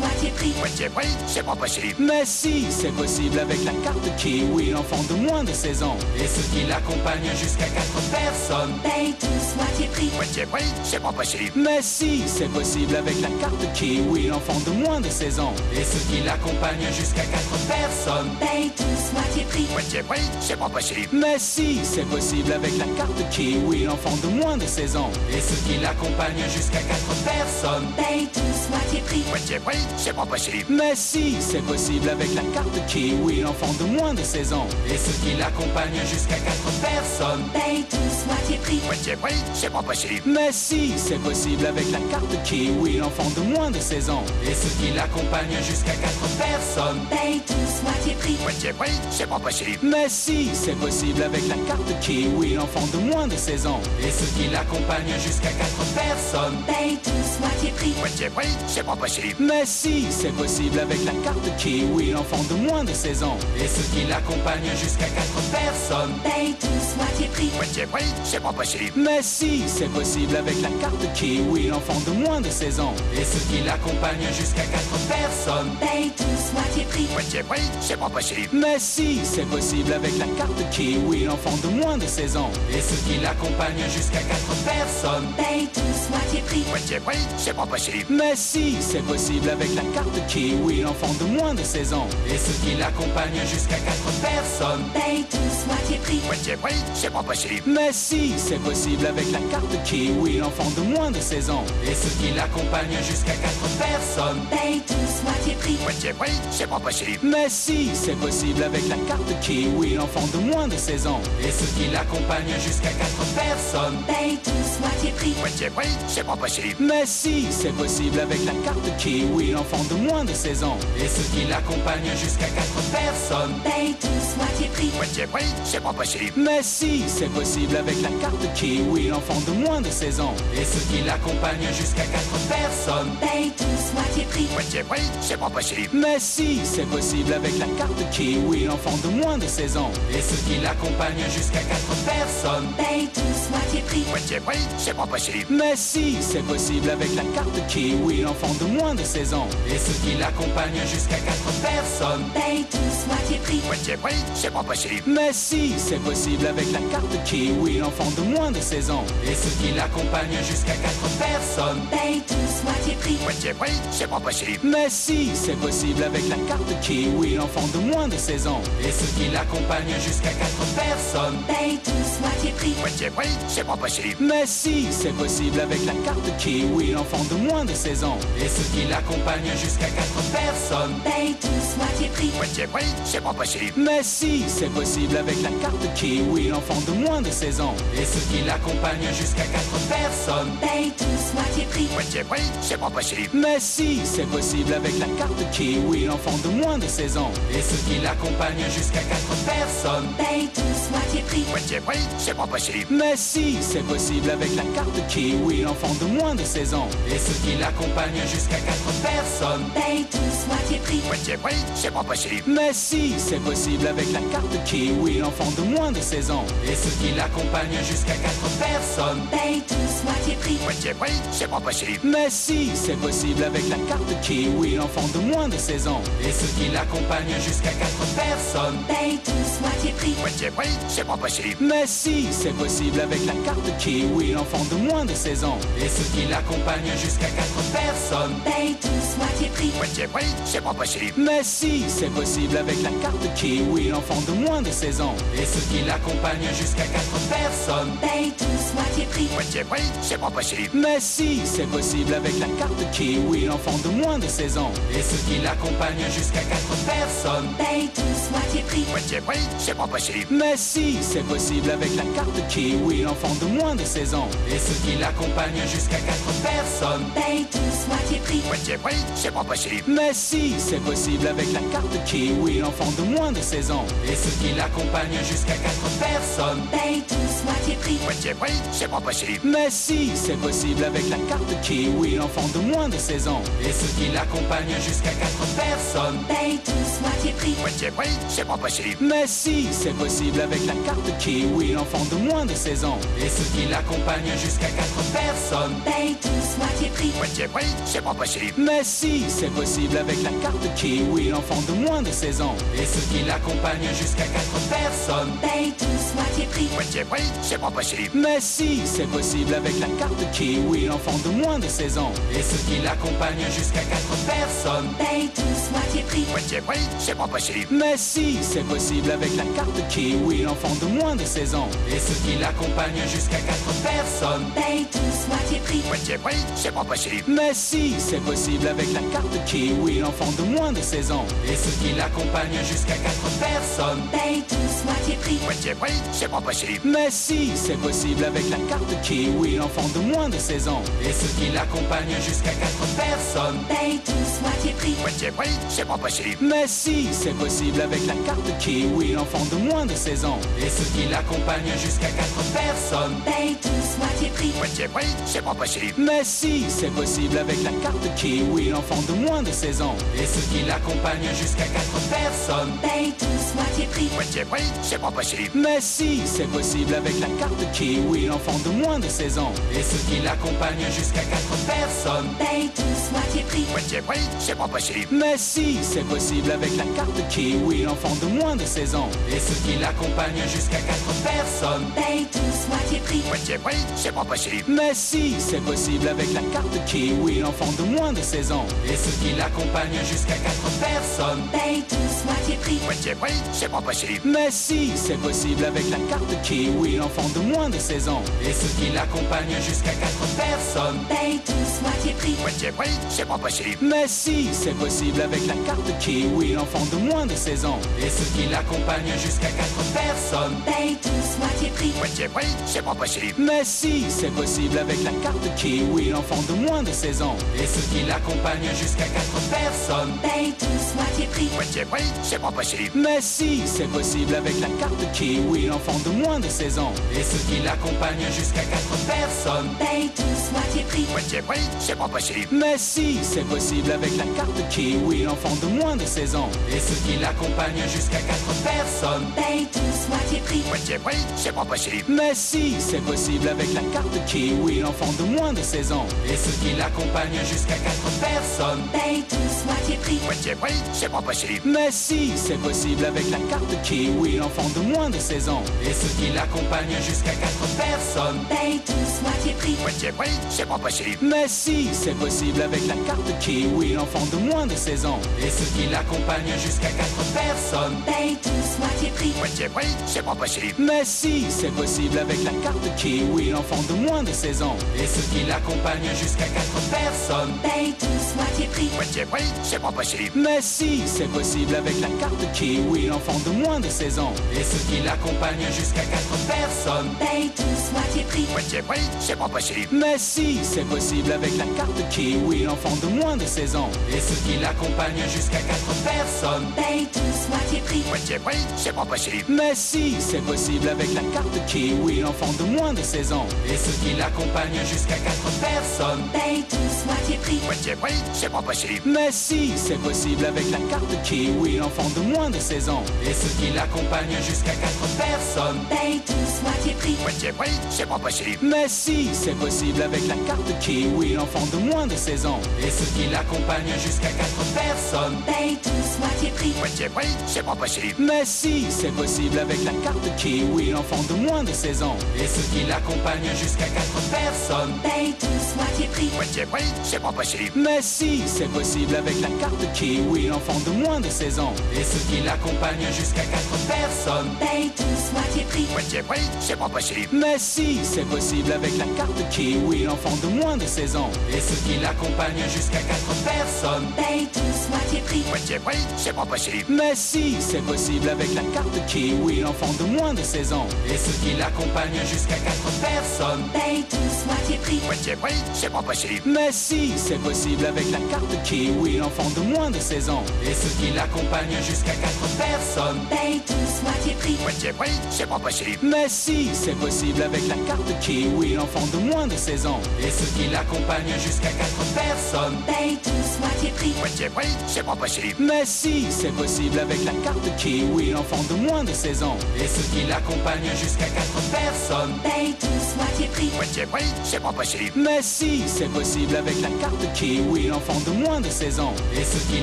moitié prix. Moitié prix, c'est pas possible. Mais si, c'est possible avec la carte Kiwi, l'enfant de moins de 16 ans. Et ceux qui l'accompagnent jusqu'à 4 personnes Paye tous moitié prix. Moitié prix, c'est pas possible. Mais si, c'est possible avec la carte Kiwi, l'enfant de moins de 16 ans. Et ceux qui l'accompagnent jusqu'à 4 personnes Paye tous moitié prix. Moitié prix, c'est pas possible. Mais si, c'est possible avec la carte Kiwi, l'enfant de moins de 16 ans. Et ceux qui l'accompagnent jusqu'à 4 personnes Paye tous moitié prix. Moitié prix, c'est pas possible. Mais si, c'est possible avec la carte Kiwi, l'enfant de moins de 16 ans. Et ceux qui l'accompagnent jusqu'à 4 personnes Paye tous moitié prix. Moitié prix, c'est pas possible. Mais si, c'est possible avec la carte Kiwi, l'enfant de moins de 16 ans. Et ceux qui l'accompagnent jusqu'à 4 personnes Paye tous moitié prix. Moitié prix, c'est pas possible. Mais si, c'est possible avec la carte Kiwi, l'enfant de moins de 16 ans. Et ceux qui l'accompagnent jusqu'à 4 personnes Paye tous moitié prix. Moitié prix, c'est pas possible. Mais si, c'est possible avec la carte Kiwi, l'enfant de moins de 16 ans. Et ceux qui l'accompagnent jusqu'à 4 personnes Paye tous moitié prix. Moitié prix, c'est pas possible. Mais si, c'est possible avec la carte Kiwi, l'enfant de moins de 16 ans. Et ceux qui l'accompagnent jusqu'à 4 personnes Paye tous moitié prix. Moitié prix, c'est pas possible. Mais si, c'est possible avec la carte Kiwi, l'enfant de moins de 16 ans. Et ceux qui l'accompagnent jusqu'à 4 personnes Paye tous moitié prix. Moitié prix, c'est pas possible. Mais si, c'est possible avec la carte Kiwi, l'enfant de moins de 16 ans. Et ceux qui l'accompagnent jusqu'à 4 personnes Paye tous moitié prix. Moitié prix, c'est pas possible. Mais si, c'est possible avec la carte Kiwi, l'enfant de moins de 16 ans. Et ceux qui l'accompagnent jusqu'à 4 personnes Paye tous moitié prix. Moitié prix, c'est pas possible. Mais si, c'est possible avec la carte Kiwi, l'enfant de moins de 16 ans. Et ceux qui l'accompagnent jusqu'à 4 personnes Paye tous moitié prix. Moitié prix, c'est pas possible. Mais si, c'est possible avec la carte Kiwi, l'enfant de moins de 16 ans. Et ceux qui l'accompagnent jusqu'à 4 personnes Paye tous moitié prix. Moitié prix, c'est pas possible. Mais si, c'est possible avec la carte Kiwi, l'enfant de moins de 16 ans. Et ceux qui l'accompagnent jusqu'à 4 personnes Paye tous moitié prix. Moitié prix, c'est pas possible. Mais si, c'est possible avec la carte Kiwi, l'enfant de moins de 16 ans. Et ceux qui l'accompagnent jusqu'à 4 personnes Paye tous moitié prix. Moitié prix, c'est pas possible. Mais si, c'est possible avec la carte Kiwi, l'enfant de moins de 16 ans. Et ceux qui l'accompagnent jusqu'à 4 personnes Paye tous moitié prix. Moitié prix, c'est pas possible. Mais si, c'est possible avec la carte Kiwi, l'enfant de moins de 16 ans. Et ceux qui l'accompagnent jusqu'à 4 personnes Paye tous moitié prix. Moitié prix, c'est pas possible. Mais si, c'est possible avec la carte Kiwi, l'enfant de moins de 16 ans. Et ceux qui l'accompagnent jusqu'à 4 personnes Paye tous moitié prix. Moitié prix, c'est pas possible. Mais si, c'est possible avec la carte Kiwi, l'enfant de moins de 16 ans. Et ceux qui l'accompagnent jusqu'à 4 personnes Paye tous moitié prix. Moitié prix, c'est pas possible. Mais si, c'est possible avec la carte Kiwi, l'enfant de moins de 16 ans. Et ceux qui l'accompagnent jusqu'à 4 personnes Paye tous moitié prix. Moitié prix, c'est pas possible. Mais si, c'est possible avec la carte Kiwi, l'enfant de moins de 16 ans. Et ceux qui l'accompagnent jusqu'à 4 personnes Paye tous moitié prix. Moitié prix, c'est pas possible. Mais si, c'est possible avec la carte Kiwi, l'enfant de moins de 16 ans. Et ceux qui l'accompagnent jusqu'à 4 personnes personnes. Paye tous moitié prix. Moitié prix, c'est pas possible. Mais si, c'est possible avec la carte Kiwi, l'enfant de moins de 16 ans. Et ceux qui l'accompagnent jusqu'à 4 personnes. Paye tous moitié prix. Moitié prix, c'est pas possible. Mais si, c'est possible avec la carte Kiwi, l'enfant de moins de 16 ans. Et ceux qui l'accompagnent jusqu'à 4 personnes. Paye tous moitié prix. Moitié prix, c'est pas possible. Mais si, c'est possible avec la carte Kiwi, l'enfant de moins de 16 ans. Et ceux qui l'accompagnent jusqu'à 4 personnes. Paye tous moitié prix. Moitié prix, c'est pas possible. Mais si, c'est possible avec la carte Kiwi, l'enfant de moins de 16 ans. Et ceux qui l'accompagnent jusqu'à 4 personnes. Paye tous moitié prix. Moitié prix, c'est pas possible. Mais si, c'est possible avec la carte Kiwi, l'enfant de moins de 16 ans. Et ceux qui l'accompagnent jusqu'à 4 personnes. Paye tous moitié prix. Moitié prix, c'est pas possible. Mais si, c'est possible avec la carte Kiwi, l'enfant de moins de 16 ans. Et ceux qui l'accompagnent jusqu'à 4 personnes. Paye tous moitié prix. Moitié prix, c'est pas possible. Mais si, c'est possible avec la carte Kiwi, l'enfant de moins de 16 ans. Et ceux qui l'accompagnent jusqu'à 4 personnes. Paye tous moitié prix. Moitié prix, c'est pas possible. Mais si, c'est possible avec la carte Kiwi, l'enfant de moins de 16 ans. Et ceux qui l'accompagnent jusqu'à 4 personnes. Paye tous moitié prix. Moitié prix, c'est pas possible. Mais si, c'est possible avec la carte Kiwi, l'enfant de moins de 16 ans. Et ceux qui l'accompagnent jusqu'à 4 personnes. Paye tous moitié prix. Moitié prix, c'est pas possible. Mais si, c'est possible avec la carte Kiwi, l'enfant de moins de 16 ans. Et ceux qui l'accompagnent jusqu'à 4 personnes. Paye tous moitié prix. Moitié prix, c'est pas possible. Mais si, c'est possible avec la carte Kiwi, l'enfant de moins de 16 ans. Et ceux qui l'accompagnent jusqu'à 4 personnes. Paye tous moitié prix. Moitié prix, c'est pas possible. Mais si, c'est possible avec la carte Kiwi, l'enfant de moins de 16 ans. Et ceux qui l'accompagnent jusqu'à 4 personnes. Paye tous moitié prix. Moitié prix, c'est pas possible. Mais si, c'est possible avec la carte Kiwi, l'enfant de moins de 16 ans. Et ceux qui l'accompagnent jusqu'à 4 personnes. Paye tous moitié prix. Moitié prix, c'est pas possible. Mais si, c'est possible avec la carte Kiwi, l'enfant de moins de 16 ans. Et ceux qui l'accompagnent jusqu'à 4 personnes. Paye tous moitié prix. Moitié prix, c'est pas possible. Mais si, c'est possible avec la carte Kiwi, l'enfant de moins de 16 ans. Et ceux qui l'accompagnent jusqu'à 4 personnes. Paye tous moitié prix. Moitié prix, c'est pas possible. Mais si, c'est possible avec la carte Kiwi, l'enfant de moins de 16 ans. Et ceux qui l'accompagnent jusqu'à 4 personnes. Paye tous moitié prix. Moitié prix, c'est pas possible. Mais si, c'est possible avec la carte Kiwi, l'enfant de moins de 16 ans. Et ceux qui l'accompagnent jusqu'à 4 personnes. Paye tous moitié prix. Moitié prix, c'est pas possible. Mais si, c'est possible avec la carte Kiwi, l'enfant de moins de 16 ans. Et ceux qui l'accompagnent jusqu'à 4 personnes. Paye tous moitié prix. Moitié prix, c'est pas possible. Mais si, c'est possible avec la carte Kiwi, l'enfant de moins de 16 ans. Et ceux qui l'accompagnent jusqu'à 4 personnes. Paye tous moitié prix. Moitié prix, c'est pas possible. Mais si, c'est possible avec la carte Kiwi, l'enfant de moins de 16 ans. Et ceux qui l'accompagnent jusqu'à 4 personnes. Paye tous moitié prix. Moitié prix, c'est pas possible. Mais si, c'est possible avec la carte Kiwi, l'enfant de moins de 16 ans. Et ceux qui l'accompagnent jusqu'à 4 personnes. Paye tous moitié prix. Moitié prix, c'est pas possible. Mais si, c'est possible avec la carte Kiwi, l'enfant de moins de 16 ans. Et ceux qui l'accompagnent jusqu'à 4 personnes. Paye tous moitié prix. Moitié prix, c'est pas possible. Mais si, c'est possible avec la carte Kiwi, l'enfant de moins de 16 ans. Et ceux qui l'accompagnent jusqu'à 4 personnes. Paye tous moitié prix. Moitié prix, c'est pas possible. Mais si, c'est possible avec la carte Kiwi, l'enfant de moins de 16 ans. Et ceux qui l'accompagnent jusqu'à 4 personnes. Paye tous moitié prix. Moitié prix, c'est pas possible. Mais si, c'est possible avec la carte Kiwi, l'enfant de moins de 16 ans. Et ceux qui l'accompagnent jusqu'à 4 personnes. Paye tous moitié prix. Moitié prix, c'est pas possible. Mais si, c'est possible avec la carte Kiwi, l'enfant de moins de 16 ans. Et ceux qui l'accompagnent jusqu'à 4 personnes. Paye tous moitié prix. Moitié prix, c'est pas possible. Mais si, c'est possible avec la carte Kiwi, l'enfant de moins de 16 ans. Et ceux qui l'accompagnent jusqu'à 4 personnes. Paye tous moitié prix. Moitié prix, c'est pas possible. Mais si, c'est possible avec la carte Kiwi, l'enfant de moins de 16 ans. Et ceux qui l'accompagnent jusqu'à 4 personnes. Paye tous moitié prix. Moitié prix, c'est pas possible. Mais si, c'est possible avec la carte Kiwi, l'enfant de moins de 16 ans. Et ceux qui l'accompagnent jusqu'à 4 personnes. Paye tous moitié prix. Moitié prix, c'est pas possible. Mais si, c'est possible avec la carte Kiwi, l'enfant de moins de 16 ans. Et ceux qui l'accompagnent jusqu'à 4 personnes. Paye tous moitié prix. Moitié prix, c'est pas possible. Mais si, c'est possible avec la carte Kiwi, l'enfant de moins de 16 ans. Et ceux qui l'accompagnent jusqu'à 4 personnes. Paye tous moitié prix. Moitié prix, c'est pas possible. Mais si, c'est possible avec la carte Kiwi, l'enfant de moins de 16 ans. Et ceux qui l'accompagnent jusqu'à 4 personnes. Paye tous moitié prix. Moitié prix, c'est pas possible. Mais si, c'est possible avec la carte Kiwi, l'enfant de moins de 16 ans. Et ceux qui l'accompagnent jusqu'à 4 personnes. Paye tous moitié prix. Moitié prix, c'est pas possible. Mais si, c'est possible avec la carte Kiwi, l'enfant de moins de 16 ans. Et ceux qui l'accompagnent jusqu'à 4 personnes. Paye tous moitié prix. Moitié prix, c'est pas possible. Mais si, c'est possible avec la carte Kiwi, l'enfant de moins de 16 ans. Et ceux qui l'accompagnent jusqu'à 4 personnes. Paye tous moitié prix. Moitié prix, c'est pas possible. Mais si, c'est possible avec la carte Kiwi, l'enfant de moins de 16 ans. Et ceux qui l'accompagnent jusqu'à 4 personnes. Paye tous moitié prix. Moitié prix, c'est pas possible. Mais si, c'est possible avec la carte Kiwi, l'enfant de moins de 16 ans. Et ceux qui l'accompagnent jusqu'à 4 personnes. Paye tous moitié prix. Moitié prix, c'est pas possible. Mais si, c'est possible avec la carte Kiwi, l'enfant de moins de 16 ans. Et ceux qui l'accompagnent jusqu'à 4 personnes. Paye tous moitié prix. Moitié prix, c'est pas possible. Mais si, c'est possible avec la carte Kiwi, l'enfant de moins de 16 ans. Et ceux qui l'accompagnent jusqu'à 4 personnes. Paye tous moitié prix. Moitié prix, c'est pas possible. Mais si, c'est possible avec la carte Kiwi, l'enfant de moins de 16 ans. Et ceux qui l'accompagnent jusqu'à 4 personnes. Paye tous moitié prix. Moitié prix, c'est pas possible. Mais si, c'est possible avec la carte Kiwi, l'enfant de moins de 16 ans. Et ceux qui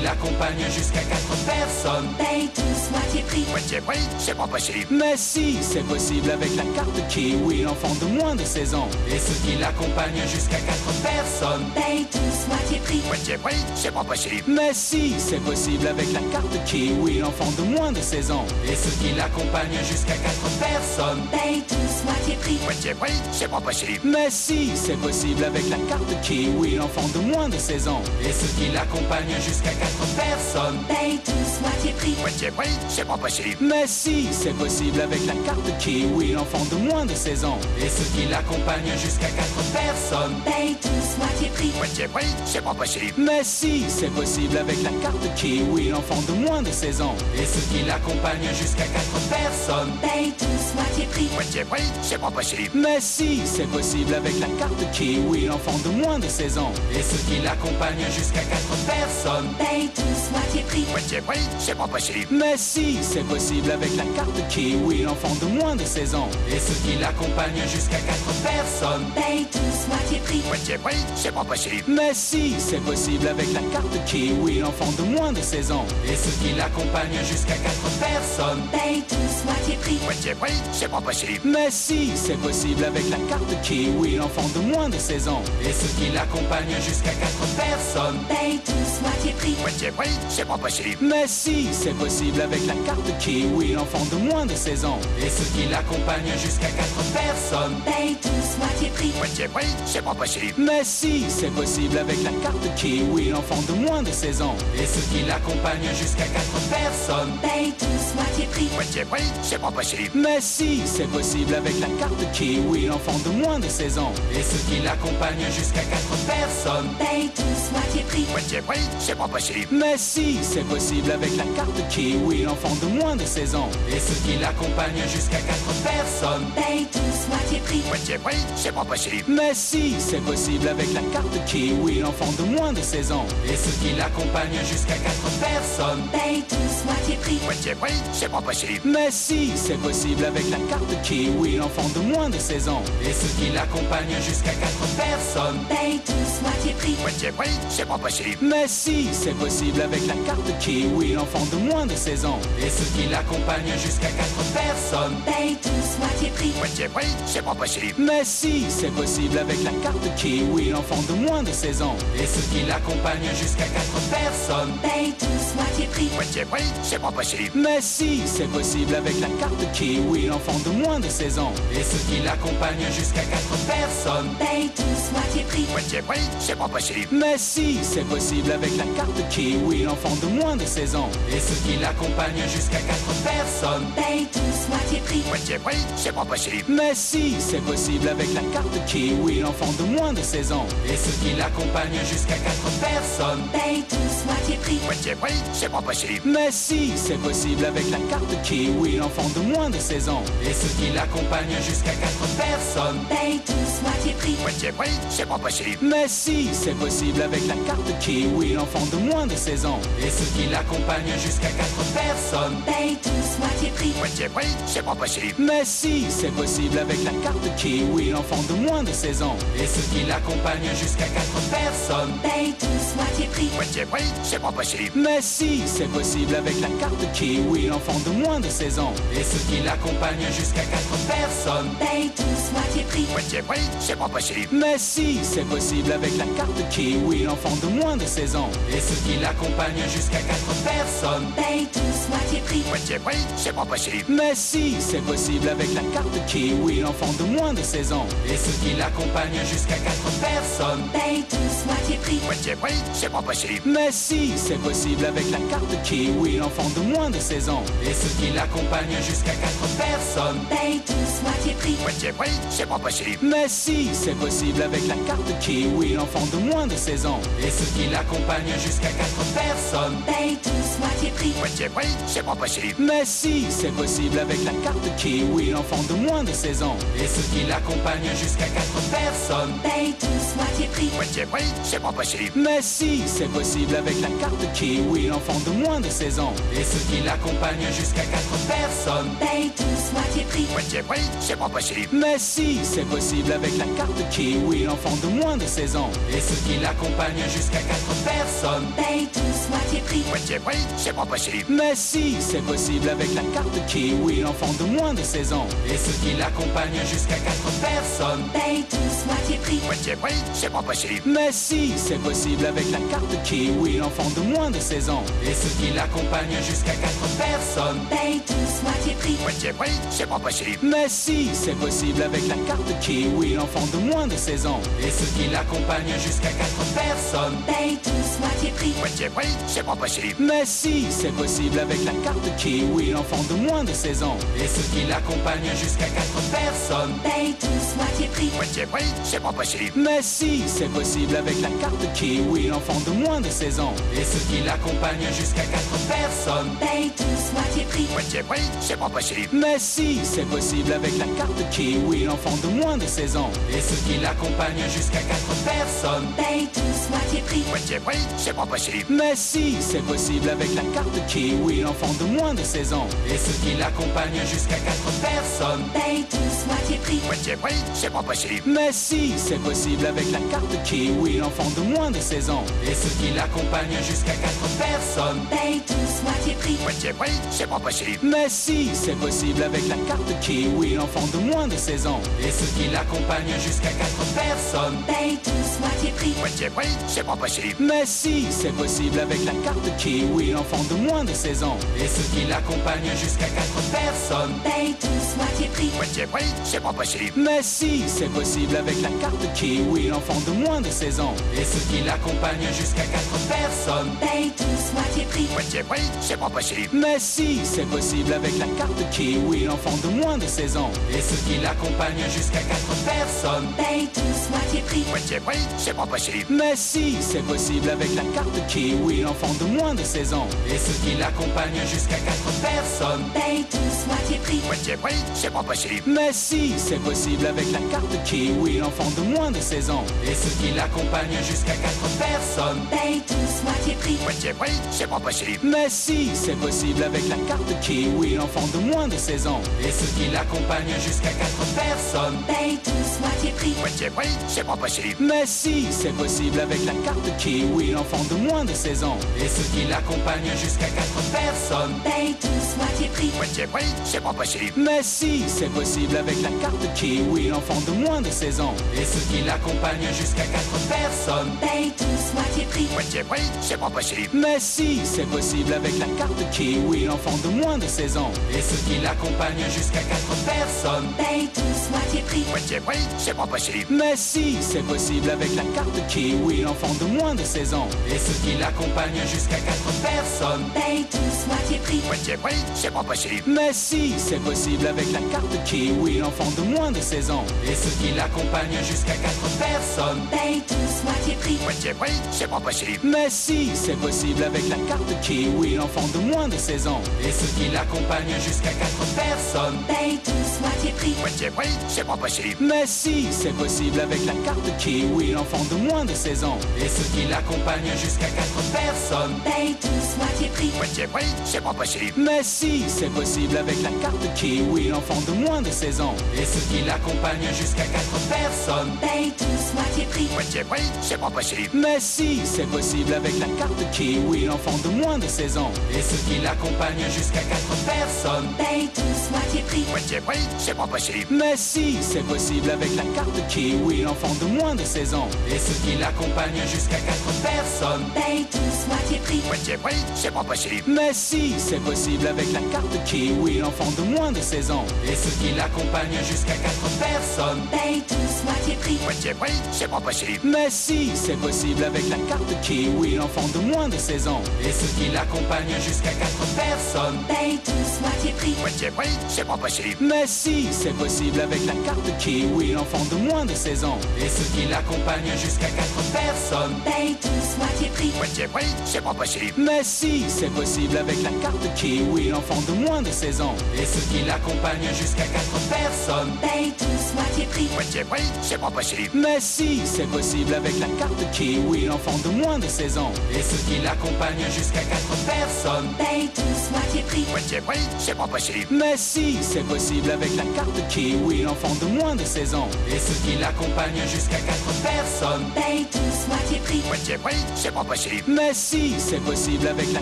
l'accompagnent jusqu'à 4 personnes. Paye tous moitié prix. Moitié prix, c'est pas possible. Mais si, c'est possible avec la carte Kiwi, l'enfant de moins de 16 ans. Et ceux qui l'accompagnent jusqu'à 4 personnes. Paye tous moitié prix. Moitié prix, c'est pas possible. Mais si, c'est possible avec la carte Kiwi, l'enfant de moins de 16 ans. Et ceux qui l'accompagnent jusqu'à 4 personnes. Paye tous moitié prix. Moitié prix, c'est pas possible. Mais si, c'est possible avec la carte Kiwi, l'enfant de moins de 16 ans. Et ceux qui l'accompagnent jusqu'à 4 personnes. Paye tous moitié prix. Moitié prix, c'est pas possible. Mais si, c'est possible avec la carte Kiwi, l'enfant de moins de 16 ans. Et ceux qui l'accompagnent jusqu'à 4 personnes. Paye tous moitié prix. Moitié prix, c'est pas possible. Mais si, c'est possible avec la carte Kiwi, l'enfant de moins de 16 ans. Et ceux qui l'accompagnent jusqu'à 4 personnes. Paye tous moitié prix. Moitié prix, c'est pas possible. Mais si, c'est possible avec la carte Kiwi, l'enfant de moins de 16 ans. Et ceux qui l'accompagnent jusqu'à 4 personnes. Paye tous moitié prix. Moitié prix, c'est pas possible. Mais si, c'est possible avec la carte Kiwi, l'enfant de moins de 16 ans. Et ceux qui l'accompagnent jusqu'à 4 personnes. Paye tous moitié prix. Moitié prix, c'est pas possible. Mais si, c'est possible avec la carte Kiwi, l'enfant de moins de 16 ans. Et ceux qui l'accompagnent jusqu'à 4 personnes. Paye tous moitié prix. Moitié prix, c'est pas possible. Mais si, c'est possible avec la carte Kiwi, l'enfant de moins de 16 ans. Et ceux qui l'accompagnent jusqu'à 4 personnes. Paye tous moitié prix. Moitié prix, c'est pas possible. Mais si, c'est possible avec la carte Kiwi, l'enfant de moins de 16 ans. Et ceux qui l'accompagnent jusqu'à 4 personnes. Paye tous moitié prix. Moitié prix, c'est pas possible. Mais si, c'est possible avec la carte Kiwi, l'enfant de moins de 16 ans. Et ceux qui l'accompagnent jusqu'à 4 personnes. Paye tous moitié prix. Moitié prix, c'est pas possible. Mais si, c'est possible avec la carte Kiwi, l'enfant de moins de 16 ans. Et ceux qui l'accompagnent jusqu'à 4 personnes. Paye tous moitié prix. Moitié prix, c'est pas possible. Mais si, c'est possible avec la carte Kiwi, l'enfant de moins de 16 ans. Et ceux qui l'accompagnent jusqu'à 4 personnes. Paye tous moitié prix. Moitié prix, c'est pas possible. Mais si, c'est possible avec la carte Kiwi, l'enfant de moins de 16 ans. Et ceux qui l'accompagnent jusqu'à 4 personnes. Paye tous moitié prix. Moitié prix, c'est pas possible. Mais si, c'est possible avec la carte Kiwi, l'enfant de moins de 16 ans. Et ceux qui l'accompagnent jusqu'à 4 personnes. Paye tous moitié prix. Moitié prix, c'est pas possible. Mais si, c'est possible avec la carte Kiwi, l'enfant de moins de 16 ans. Et ceux qui l'accompagnent jusqu'à 4 personnes. Paye tous moitié prix. Moitié prix, c'est pas possible. Mais si, c'est possible avec la carte Kiwi, l'enfant de moins de 16 ans. Et ceux qui l'accompagnent jusqu'à 4 personnes. Paye Paye tous moitié prix. Moitié prix, c'est pas possible. Mais si, c'est possible avec la carte Kiwi, l'enfant de moins de 16 ans. Et ceux qui l'accompagnent jusqu'à 4 personnes. Paye tous moitié prix. Moitié prix, c'est pas possible. Mais si, c'est possible avec la carte Kiwi, l'enfant de moins de 16 ans. Et ceux qui l'accompagnent jusqu'à 4 personnes. Paye tous moitié prix. Moitié prix, c'est pas possible. Mais si, c'est possible avec la carte Kiwi, l'enfant de moins de 16 ans. Et ceux qui l'accompagnent jusqu'à 4 personnes. Paye tous moitié prix. Moitié prix, c'est pas possible. Mais si, c'est possible avec la carte Kiwi, l'enfant de moins de 16 ans. Et ceux qui l'accompagnent jusqu'à 4 personnes. Paye tous moitié prix. Moitié prix, c'est pas possible. Mais si, c'est possible avec la carte Kiwi, l'enfant de moins de 16 ans. Et ceux qui l'accompagnent jusqu'à 4 personnes. Paye tous moitié prix. Moitié prix, c'est pas possible. Mais si, c'est possible avec la carte Kiwi, l'enfant de moins de 16 ans. Et ceux qui l'accompagnent jusqu'à 4 personnes. Paye tous moitié prix. Moitié prix, c'est pas possible. Mais si, c'est possible avec la carte Kiwi, l'enfant de moins de 16 ans. Et ceux qui l'accompagnent jusqu'à 4 personnes. Paye tous moitié prix. Moitié prix, c'est pas possible. Mais si, c'est possible avec la carte Kiwi, l'enfant de moins de 16 ans. Et ceux qui l'accompagnent jusqu'à 4 personnes. Paye tous moitié prix. Moitié prix, c'est pas possible. Mais si, c'est possible avec la carte Kiwi, l'enfant de moins de 16 ans. Et ceux qui l'accompagnent jusqu'à 4 personnes. Paye tous moitié prix. Moitié prix, c'est pas possible. Mais si, c'est possible avec la carte Kiwi, l'enfant de moins de 16 ans. Et ceux qui l'accompagnent jusqu'à 4 personnes. Paye tous moitié prix. Moitié prix, c'est pas possible. Mais si, c'est possible avec la carte Kiwi, l'enfant de moins de 16 ans. Et ceux qui l'accompagnent jusqu'à 4 personnes. Paye tous moitié prix. Moitié prix, c'est pas possible. Mais si, c'est possible avec la carte Kiwi, l'enfant de moins de 16 ans. Et ceux qui l'accompagnent jusqu'à 4 personnes. Paye tous moitié prix. Moitié prix, c'est pas possible. Mais si, c'est possible avec la carte Kiwi, l'enfant de moins de 16 ans. Et ceux qui l'accompagnent jusqu'à 4 personnes. Paye tous moitié prix. Moitié prix, c'est pas possible. Mais si, c'est possible avec la carte Kiwi, l'enfant de moins de 16 ans. Et ceux qui l'accompagnent jusqu'à 4 personnes. Paye tous moitié prix. Moitié prix, c'est pas possible. Mais si, c'est possible avec la carte Kiwi, l'enfant de moins de 16 ans. Et ceux qui l'accompagnent jusqu'à 4 personnes. Paye tous moitié prix. Moitié prix, c'est pas possible. Mais si, c'est possible avec la carte Kiwi, l'enfant de moins de 16 ans. Et ceux qui l'accompagnent jusqu'à 4 personnes. Paye tous moitié prix. Moitié prix, c'est pas possible. Mais si, c'est possible avec la carte Kiwi, l'enfant de moins de 16 ans. Et ceux qui l'accompagnent jusqu'à 4 personnes. Paye tous moitié prix. Moitié prix, c'est pas possible. Mais si, c'est possible avec la carte Kiwi, l'enfant de moins de 16 ans. Et ceux qui l'accompagnent jusqu'à 4 personnes. Paye tous moitié prix. Moitié prix, c'est pas possible. Mais si, c'est possible avec la carte Kiwi, l'enfant de moins de 16 ans. Et ceux qui l'accompagnent jusqu'à 4 personnes. Paye tous moitié prix. Moitié prix, c'est pas possible. Mais si, c'est possible avec la carte Kiwi, l'enfant de moins de 16 ans. Et ceux qui l'accompagnent jusqu'à 4 personnes. Paye tous moitié prix. Moitié prix, c'est pas possible. Mais si, c'est possible avec la carte Kiwi, l'enfant de moins de 16 ans. Et ceux qui l'accompagnent jusqu'à 4 personnes. Paye tous moitié prix. Moitié prix, c'est pas possible. Mais si, c'est possible avec la carte Kiwi, l'enfant de moins de 16 ans. Et ceux qui l'accompagnent jusqu'à 4 personnes. Paye tous moitié prix. Moitié prix, c'est pas possible. Mais si, c'est possible avec la carte Kiwi, l'enfant de moins de 16 ans. Et ceux qui l'accompagnent jusqu'à 4 personnes. Paye tous moitié prix. Moitié prix, c'est pas possible. Mais si, c'est possible avec la carte Kiwi, l'enfant de moins de 16 ans. Et ceux qui l'accompagnent jusqu'à 4 personnes. Paye tous moitié prix. Moitié prix, c'est pas possible. Mais si, c'est possible avec la carte Kiwi, l'enfant de moins de 16 ans. Et ceux qui l'accompagnent jusqu'à 4 personnes. Paye tous moitié prix. Moitié prix, c'est pas possible. Mais si, c'est possible avec la carte Kiwi, l'enfant de moins de 16 ans. Et ceux qui l'accompagnent jusqu'à 4 personnes. Paye tous moitié prix. Moitié prix, c'est pas possible. Mais si, c'est possible avec la carte Kiwi, l'enfant de moins de 16 ans. Et ceux qui l'accompagnent jusqu'à 4 personnes. Paye tous moitié prix. Moitié prix, c'est pas possible. Mais si, c'est possible avec la carte Kiwi, l'enfant de moins de 16 ans. Et ceux qui l'accompagnent jusqu'à 4 personnes. Paye tous moitié prix. Moitié prix, c'est pas possible. Mais si, c'est possible avec la carte Kiwi, l'enfant de moins de 16 ans. Et ceux qui l'accompagnent jusqu'à 4 personnes. Paye tous moitié prix. Moitié prix, c'est pas possible. Mais si, c'est possible avec la carte Kiwi, l'enfant de moins de 16 ans. Et ceux qui l'accompagnent jusqu'à 4 personnes. Paye tous moitié prix. Moitié prix, c'est pas possible. Mais si, c'est possible avec la carte Kiwi, l'enfant de moins de 16 ans. Et ceux qui l'accompagnent jusqu'à 4 personnes. Paye tous moitié prix. Moitié prix, c'est pas possible. possible. Mais si, c'est possible avec la carte Kiwi, l'enfant de moins de 16 ans. Et ceux qui l'accompagnent jusqu'à 4 personnes Paye tous moitié prix. Moitié prix, c'est pas possible. Mais si, c'est possible avec la carte Kiwi, l'enfant de moins de 16 ans. Et ceux qui l'accompagnent jusqu'à 4 personnes Paye tous moitié prix. Moitié prix, c'est pas possible. Mais si, c'est possible avec la carte Kiwi, l'enfant de moins de 16 ans. Et ceux qui l'accompagnent jusqu'à 4 personnes Paye tous moitié prix. Moitié prix, c'est pas possible. Mais si, c'est possible avec la carte Kiwi, l'enfant de moins de 16 ans. Et ceux qui l'accompagnent jusqu'à 4 personnes Paye tous moitié prix. Moitié prix, c'est pas possible. Mais si, c'est possible avec la carte Kiwi, l'enfant de moins de 16 ans. Et ceux qui l'accompagnent jusqu'à 4 personnes Paye tous moitié prix. Moitié prix, c'est pas possible. Mais si, c'est possible avec la carte Kiwi, l'enfant de moins de 16 ans. Et ceux qui l'accompagnent jusqu'à 4 personnes Paye tous moitié prix. Moitié prix, c'est pas possible. Mais si, c'est possible avec la carte Kiwi, l'enfant de moins de 16 ans. Et ceux qui l'accompagnent jusqu'à 4 personnes Paye tous moitié prix. Moitié prix, c'est pas possible. Mais si, c'est possible avec la carte Kiwi, l'enfant de moins de 16 ans. Et ceux qui l'accompagnent jusqu'à 4 personnes Paye tous moitié prix. Moitié prix, c'est pas possible. Mais si, c'est possible avec la carte Kiwi, l'enfant de moins de 16 ans. Et ceux qui l'accompagnent jusqu'à 4 personnes Paye tous moitié prix. Moitié prix, c'est pas possible. Mais si, c'est possible avec la carte Kiwi, l'enfant de moins de 16 ans. Et ceux qui l'accompagnent jusqu'à 4 personnes Paye tous moitié prix. Moitié prix, c'est pas possible. Mais si, c'est possible avec la carte Kiwi, l'enfant de moins de 16 ans. Et ceux qui l'accompagnent jusqu'à 4 personnes Paye tous moitié prix. Moitié prix, c'est pas possible. Mais si, c'est possible avec la carte Kiwi, l'enfant de moins de 16 ans. Et ceux qui l'accompagnent jusqu'à 4 personnes Paye tous moitié prix. Moitié prix, c'est pas possible. Mais si, c'est possible avec la carte Kiwi, l'enfant de moins de 16 ans. Et ceux qui l'accompagnent jusqu'à 4 personnes Paye tous moitié prix. Moitié prix, c'est pas possible. Mais si, c'est possible avec la carte Kiwi, l'enfant de moins de 16 ans. Et ceux qui l'accompagnent jusqu'à 4 personnes Paye tous moitié prix. Moitié prix, c'est pas possible. Mais si, c'est possible avec la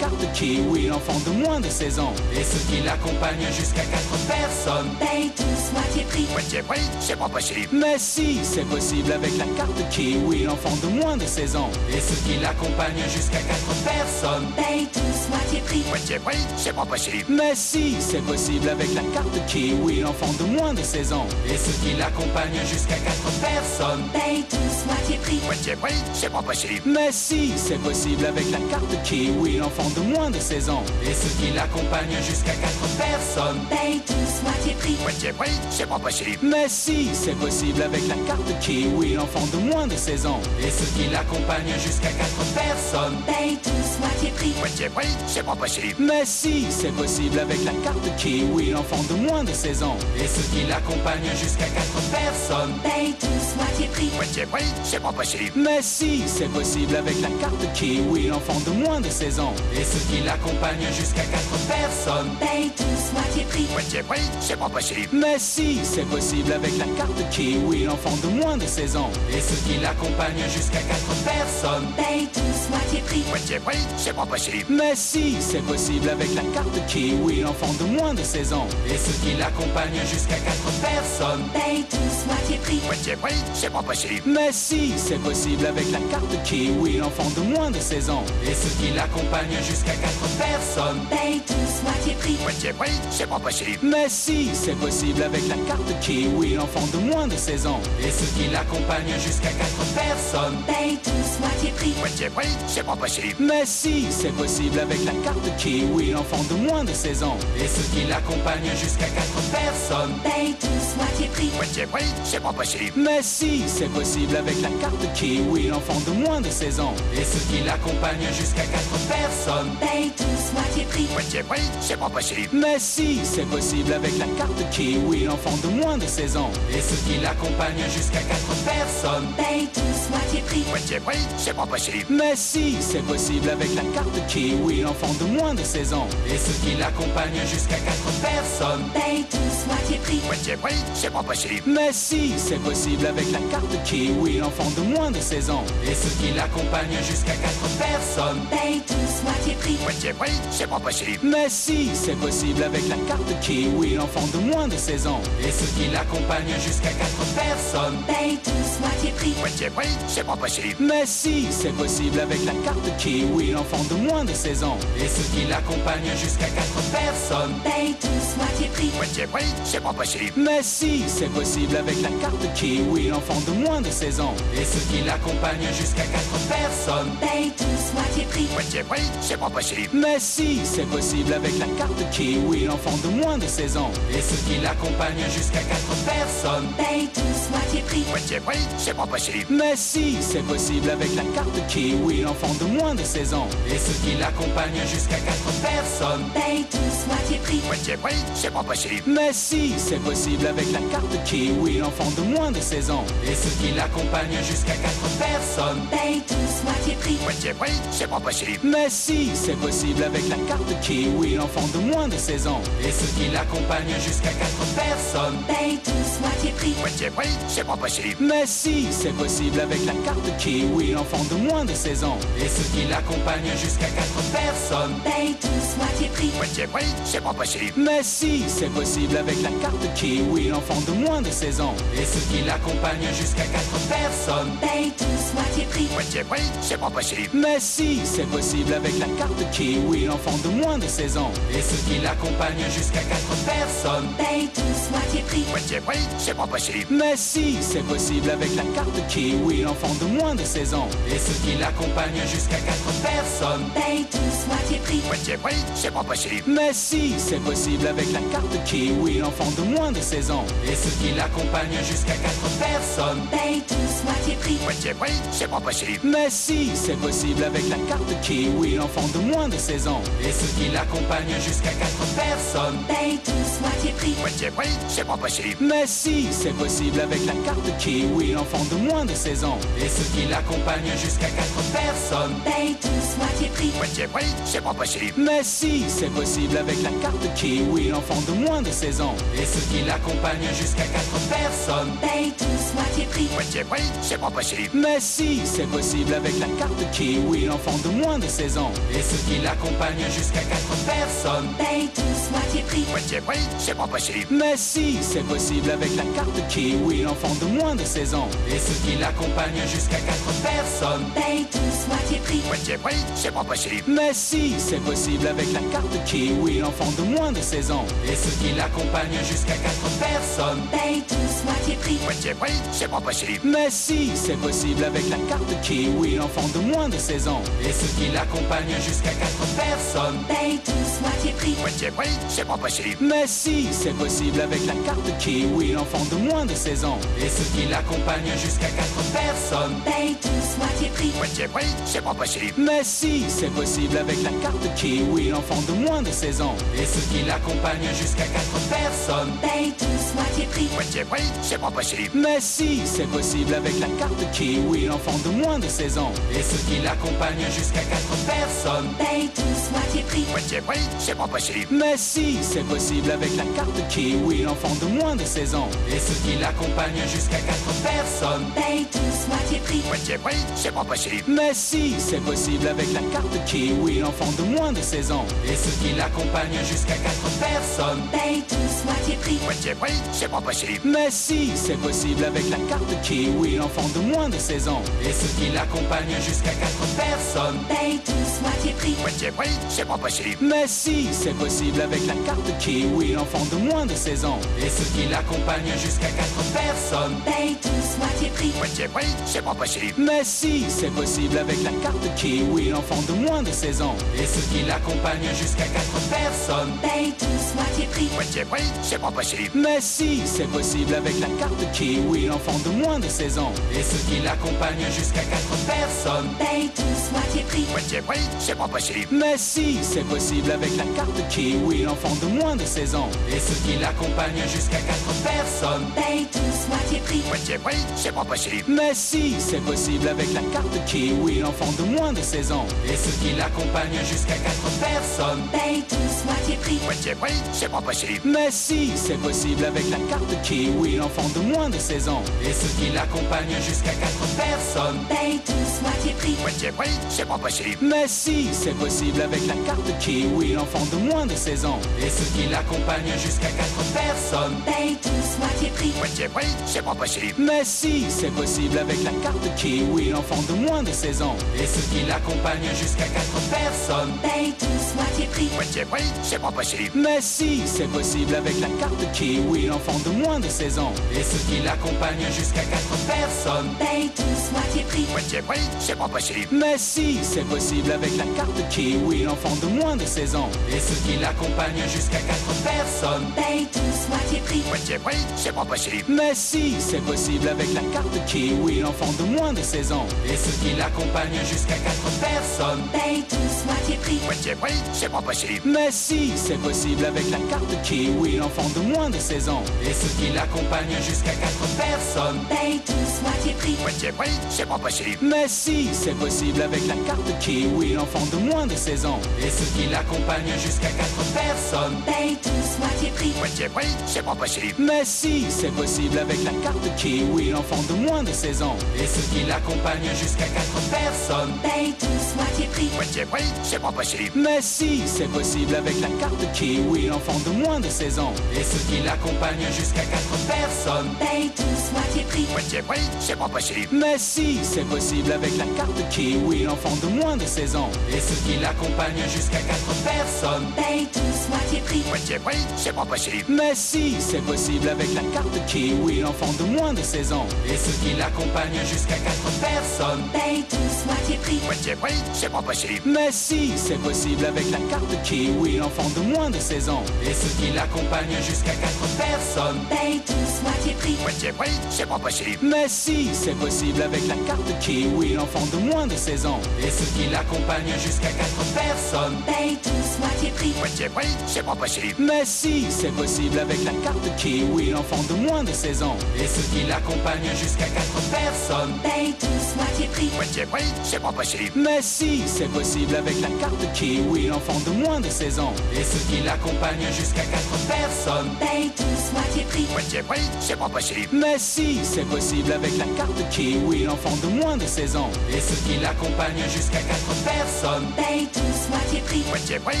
carte Kiwi, l'enfant de moins de 16 ans. Et ceux qui l'accompagnent jusqu'à 4 personnes Paye tous moitié prix. Moitié prix, c'est pas possible. Mais si, c'est possible avec la carte Kiwi, l'enfant de moins de 16 ans. Et ceux qui l'accompagnent jusqu'à 4 personnes Paye tous moitié prix. Moitié prix, c'est pas possible. Mais si, c'est possible avec la carte Kiwi, l'enfant de moins de 16 ans. Et ceux qui l'accompagnent jusqu'à 4 personnes Paye tous moitié prix. Moitié prix, c'est pas possible. Mais si, c'est possible avec la carte Kiwi, l'enfant de moins de 16 ans. Et ceux qui l'accompagnent jusqu'à 4 personnes Paye tous moitié prix. Moitié prix, c'est pas possible. Mais si, c'est possible avec la carte Kiwi, l'enfant de moins de 16 ans. Et ceux qui l'accompagnent jusqu'à 4 personnes Paye tous moitié prix. Moitié prix, c'est pas possible. Mais si, c'est possible avec la carte Kiwi, l'enfant de moins de 16 ans. Et ceux qui l'accompagnent jusqu'à 4 personnes Paye tous moitié prix. Moitié prix, c'est pas possible. Mais si, c'est possible avec la carte Kiwi, l'enfant de moins de 16 ans. Et ceux qui l'accompagnent jusqu'à 4 personnes Paye tous moitié prix. Moitié prix, c'est pas possible. Mais si, c'est possible avec la carte Kiwi, l'enfant de moins de 16 ans. Et ceux qui l'accompagnent jusqu'à 4 personnes Paye tous moitié prix. Moitié prix, c'est pas possible. Mais si, c'est possible avec la carte Kiwi, l'enfant de moins de 16 ans. Et ceux qui l'accompagnent jusqu'à 4 personnes Paye tous moitié prix. Moitié prix, c'est pas possible. Mais si, c'est possible avec la carte Kiwi, l'enfant de moins de 16 ans. Et ceux qui l'accompagnent jusqu'à 4 personnes Paye tous moitié prix. Moitié prix, c'est pas possible. Mais si, c'est possible avec la carte Kiwi, l'enfant de moins de 16 ans. Et ceux qui l'accompagnent jusqu'à 4 personnes Paye tous moitié prix. Moitié prix, c'est pas possible. Mais si, c'est possible avec la carte Kiwi, l'enfant de moins de 16 ans. Et ceux qui l'accompagnent jusqu'à 4 personnes Paye tous moitié prix. Moitié prix, c'est pas possible. Mais si, c'est possible avec la carte Kiwi, l'enfant de moins de 16 ans. Et ceux qui l'accompagnent jusqu'à 4 personnes Paye tous moitié prix. Moitié prix, c'est pas possible. Mais si, c'est possible avec la carte Kiwi, l'enfant de moins de 16 ans. Et ceux qui l'accompagnent jusqu'à 4 personnes Paye tous moitié prix. Moitié prix, c'est pas possible. Mais si, c'est possible avec la carte Kiwi, l'enfant de moins de 16 ans. Et ceux qui l'accompagnent jusqu'à 4 personnes Paye tous moitié prix. Moitié prix, c'est pas possible. Mais si, c'est possible avec la carte Kiwi, l'enfant de moins de 16 ans. Et ceux qui l'accompagnent jusqu'à 4 personnes Paye tous moitié prix. Moitié prix, c'est pas possible. Mais si, c'est possible avec la carte Kiwi, l'enfant de moins de 16 ans. Et ceux qui l'accompagnent jusqu'à 4 personnes. Paye tous moitié prix. Moitié prix, c'est pas possible. Mais si, c'est possible avec la carte Kiwi, l'enfant de moins de 16 ans. Et ceux qui l'accompagnent jusqu'à 4 personnes. Paye tous moitié prix. Moitié prix, c'est pas possible. Mais si, c'est possible avec la carte Kiwi, l'enfant de moins de 16 ans. Et ceux qui l'accompagnent jusqu'à 4 personnes. Paye tous moitié prix. Moitié prix, c'est pas possible. Mais si, c'est possible avec la carte Kiwi, l'enfant de moins de 16 ans. Et ceux qui l'accompagnent jusqu'à 4 personnes. Paye tous moitié prix. Moitié prix, c'est pas possible. Mais si, c'est possible avec la carte Kiwi, l'enfant de moins de 16 ans. Et ceux qui l'accompagnent jusqu'à 4 personnes. Paye tous moitié prix. Moitié prix, c'est pas possible. Mais si, c'est possible avec la carte Kiwi, l'enfant de moins de 16 ans. Et ceux qui l'accompagnent jusqu'à 4 personnes. Paye tous moitié prix. Moitié prix, c'est pas possible. Mais si, c'est possible avec la carte Kiwi, l'enfant de moins de 16 ans. Et ceux qui l'accompagnent jusqu'à 4 personnes. Paye tous moitié prix. Moitié prix, c'est pas possible. Mais si, c'est possible avec la carte Kiwi, l'enfant de moins de 16 ans. Et ceux qui l'accompagnent jusqu'à 4 personnes. Paye tous moitié prix. Moitié prix, c'est pas possible. Mais si, c'est possible avec la carte Kiwi, l'enfant de moins de 16 ans. Et ceux qui l'accompagnent jusqu'à 4 personnes. Paye tous moitié prix. Moitié prix, c'est pas possible. Mais si, c'est possible avec la carte Kiwi, l'enfant de moins de 16 ans. Et ceux qui l'accompagnent jusqu'à 4 personnes. Paye tous moitié prix. Moitié prix, c'est pas possible. Mais si, c'est possible avec la carte Kiwi, l'enfant de moins de 16 ans. Et ceux qui l'accompagnent jusqu'à 4 personnes. Paye tous moitié prix. Moitié prix, c'est pas possible. Mais si, c'est possible avec la carte Kiwi, l'enfant de moins de 16 ans. Et ceux qui l'accompagnent jusqu'à 4 personnes. Paye tous moitié prix. Moitié prix, c'est pas possible. Mais si, c'est possible avec la carte Kiwi, l'enfant de moins de 16 ans. Et ceux qui l'accompagnent jusqu'à 4 personnes. Paye tous moitié prix. Moitié prix, c'est pas possible. Mais si, c'est possible avec la carte Kiwi, l'enfant de moins de 16 ans. Et ceux qui l'accompagnent jusqu'à 4 personnes. Paye tous moitié prix. Moitié prix, c'est pas possible. Mais si, c'est possible avec la carte Kiwi, l'enfant de moins de 16 ans. Et ceux qui l'accompagnent jusqu'à 4 personnes. Paye tous moitié prix. Moitié prix, c'est pas possible. Mais si, c'est possible avec la carte Kiwi, l'enfant de moins de 16 ans. Et ceux qui l'accompagnent jusqu'à 4 personnes. Paye tous moitié prix. Moitié prix, c'est pas possible. Mais si, c'est possible avec la carte Kiwi, l'enfant de moins de 16 ans. Et ceux qui l'accompagnent jusqu'à 4 personnes. Paye tous moitié prix. Moitié prix, c'est pas possible. Mais si, c'est possible avec la carte Kiwi, l'enfant de moins de 16 ans. Et ceux qui l'accompagnent jusqu'à 4 personnes. Paye tous moitié prix. Moitié prix, c'est pas possible. Mais si, c'est possible avec la carte Kiwi, l'enfant de moins de 16 ans. Et ceux qui l'accompagnent jusqu'à 4 personnes. Paye tous moitié prix. Moitié prix, c'est pas possible. Mais si, c'est possible avec la carte Kiwi, l'enfant de moins de 16 ans. Et ceux qui l'accompagnent jusqu'à 4 personnes. Paye tous moitié prix. Moitié prix, c'est pas possible. Mais si, c'est possible avec la carte Kiwi, l'enfant de moins de 16 ans. Et ceux qui l'accompagnent jusqu'à 4 personnes. Paye tous moitié prix. Moitié prix, c'est pas possible. Mais si, c'est possible avec la carte Kiwi, l'enfant de moins de 16 ans. Et ceux qui l'accompagnent jusqu'à 4 personnes. Paye tous moitié prix. Moitié prix, c'est pas possible. Mais si, c'est possible avec la carte Kiwi, l'enfant de moins de 16 ans. Et ceux qui l'accompagnent jusqu'à 4 personnes. Paye tous moitié prix. Moitié prix, c'est pas possible. Mais si, c'est possible avec la carte Kiwi, l'enfant de moins de 16 ans. Et ceux qui l'accompagnent jusqu'à 4 personnes. Paye tous moitié prix. Moitié prix, c'est pas possible. Mais si, c'est possible avec la carte Kiwi, l'enfant de moins de 16 ans. Et ceux qui l'accompagnent jusqu'à 4 personnes. Paye tous moitié prix. Moitié prix, c'est pas possible. Mais si, c'est possible avec la carte Kiwi, l'enfant de moins de 16 ans. Et ceux qui l'accompagnent jusqu'à 4 personnes. Paye tous moitié prix. Moitié prix, c'est pas possible. Mais si, c'est possible avec la carte Kiwi, l'enfant de moins de 16 ans. Et ceux qui l'accompagnent jusqu'à 4 personnes. Paye tous moitié prix. Moitié prix, c'est pas possible. Mais si, c'est possible avec la carte Kiwi, l'enfant de moins de 16 ans. Et ceux qui l'accompagnent jusqu'à 4 personnes. Paye tous moitié prix. Moitié prix, c'est pas possible. Mais si, c'est possible avec la carte Kiwi, l'enfant de moins de 16 ans. Et ceux qui l'accompagnent jusqu'à 4 personnes. Paye tous moitié prix. Moitié prix, c'est pas possible. Mais si, c'est possible avec la carte Kiwi, l'enfant de moins de 16 ans. Et ceux qui l'accompagnent jusqu'à 4 personnes. personnes. Paye tous moitié prix. Moitié prix, c'est pas possible. Mais si, c'est possible avec la carte Kiwi, l'enfant de moins de 16 ans. Et ceux qui l'accompagnent jusqu'à 4 personnes. Paye tous moitié prix. Moitié prix, c'est pas possible. Mais si, c'est possible avec la carte Kiwi, l'enfant de moins de 16 ans. Et ceux qui l'accompagnent jusqu'à 4 personnes. Paye tous moitié prix. Moitié prix, c'est pas possible. Mais si, c'est possible avec la carte Kiwi, l'enfant de moins de 16 ans. Et ceux qui l'accompagnent jusqu'à 4 personnes. Paye tous moitié prix. Moitié prix, c'est pas possible. Mais si, c'est possible avec la carte Kiwi, l'enfant de moins de 16 ans. Et ceux qui l'accompagnent jusqu'à 4 personnes. Paye tous moitié prix. Moitié prix, c'est pas possible. Mais si, c'est possible avec la carte Kiwi, l'enfant de moins de 16 ans. Et ceux qui l'accompagnent jusqu'à 4 personnes. Paye tous moitié prix. Moitié prix, c'est pas possible. Mais si, c'est possible avec la carte Kiwi, l'enfant de moins de 16 ans. Et ceux qui l'accompagnent jusqu'à 4 personnes. Paye tous moitié prix. Moitié prix, c'est pas possible. Mais si, c'est possible avec la carte Kiwi, l'enfant de moins de 16 ans. Et ceux qui l'accompagnent jusqu'à 4 personnes. Paye tous moitié prix. Moitié prix, c'est pas possible. Mais si, c'est possible avec la carte Kiwi, l'enfant de moins de 16 ans. Et ceux qui l'accompagnent jusqu'à 4 personnes. Paye tous moitié prix. Moitié prix, c'est pas possible. Mais si, c'est possible avec la carte Kiwi, l'enfant de moins de 16 ans. Et ceux qui l'accompagnent jusqu'à 4 personnes. Paye tous moitié prix. Moitié prix, c'est pas possible. Mais si, c'est possible avec la carte Kiwi, l'enfant de moins de 16 ans. Et ceux qui l'accompagnent jusqu'à 4 personnes. Paye tous moitié prix. Moitié prix, c'est pas possible. Mais si, c'est possible avec la carte Kiwi, l'enfant de moins de 16 ans. Et ceux qui l'accompagnent jusqu'à 4 personnes. Paye tous moitié prix. Moitié prix, c'est pas possible. Mais si, c'est possible avec la carte Kiwi, l'enfant de moins de 16 ans. Et ceux qui l'accompagnent jusqu'à 4 personnes. Paye tous moitié prix. Moitié prix, c'est pas possible. Mais si, c'est possible avec la carte Kiwi, l'enfant de moins de 16 ans. Et ceux qui l'accompagnent jusqu'à 4 personnes. Paye tous moitié prix. Moitié prix, c'est pas possible. Mais si, c'est possible avec la carte Kiwi, l'enfant de moins de 16 ans. Et ceux qui l'accompagnent jusqu'à 4 personnes. Paye tous moitié prix. Moitié prix, c'est pas possible. Mais si, c'est possible avec la carte Kiwi, l'enfant de moins de 16 ans. Et ceux qui l'accompagnent jusqu'à 4 personnes. Paye tous moitié prix. Moitié prix, c'est pas possible. Mais si, c'est possible avec la carte Kiwi, l'enfant de moins de 16 ans. Et ceux qui l'accompagnent jusqu'à 4 personnes. Paye tous moitié prix. Moitié prix, c'est pas possible. Mais si, c'est possible avec la carte Kiwi, l'enfant de moins de 16 ans. Et ceux qui l'accompagnent jusqu'à 4 personnes. Paye tous moitié prix. Moitié prix,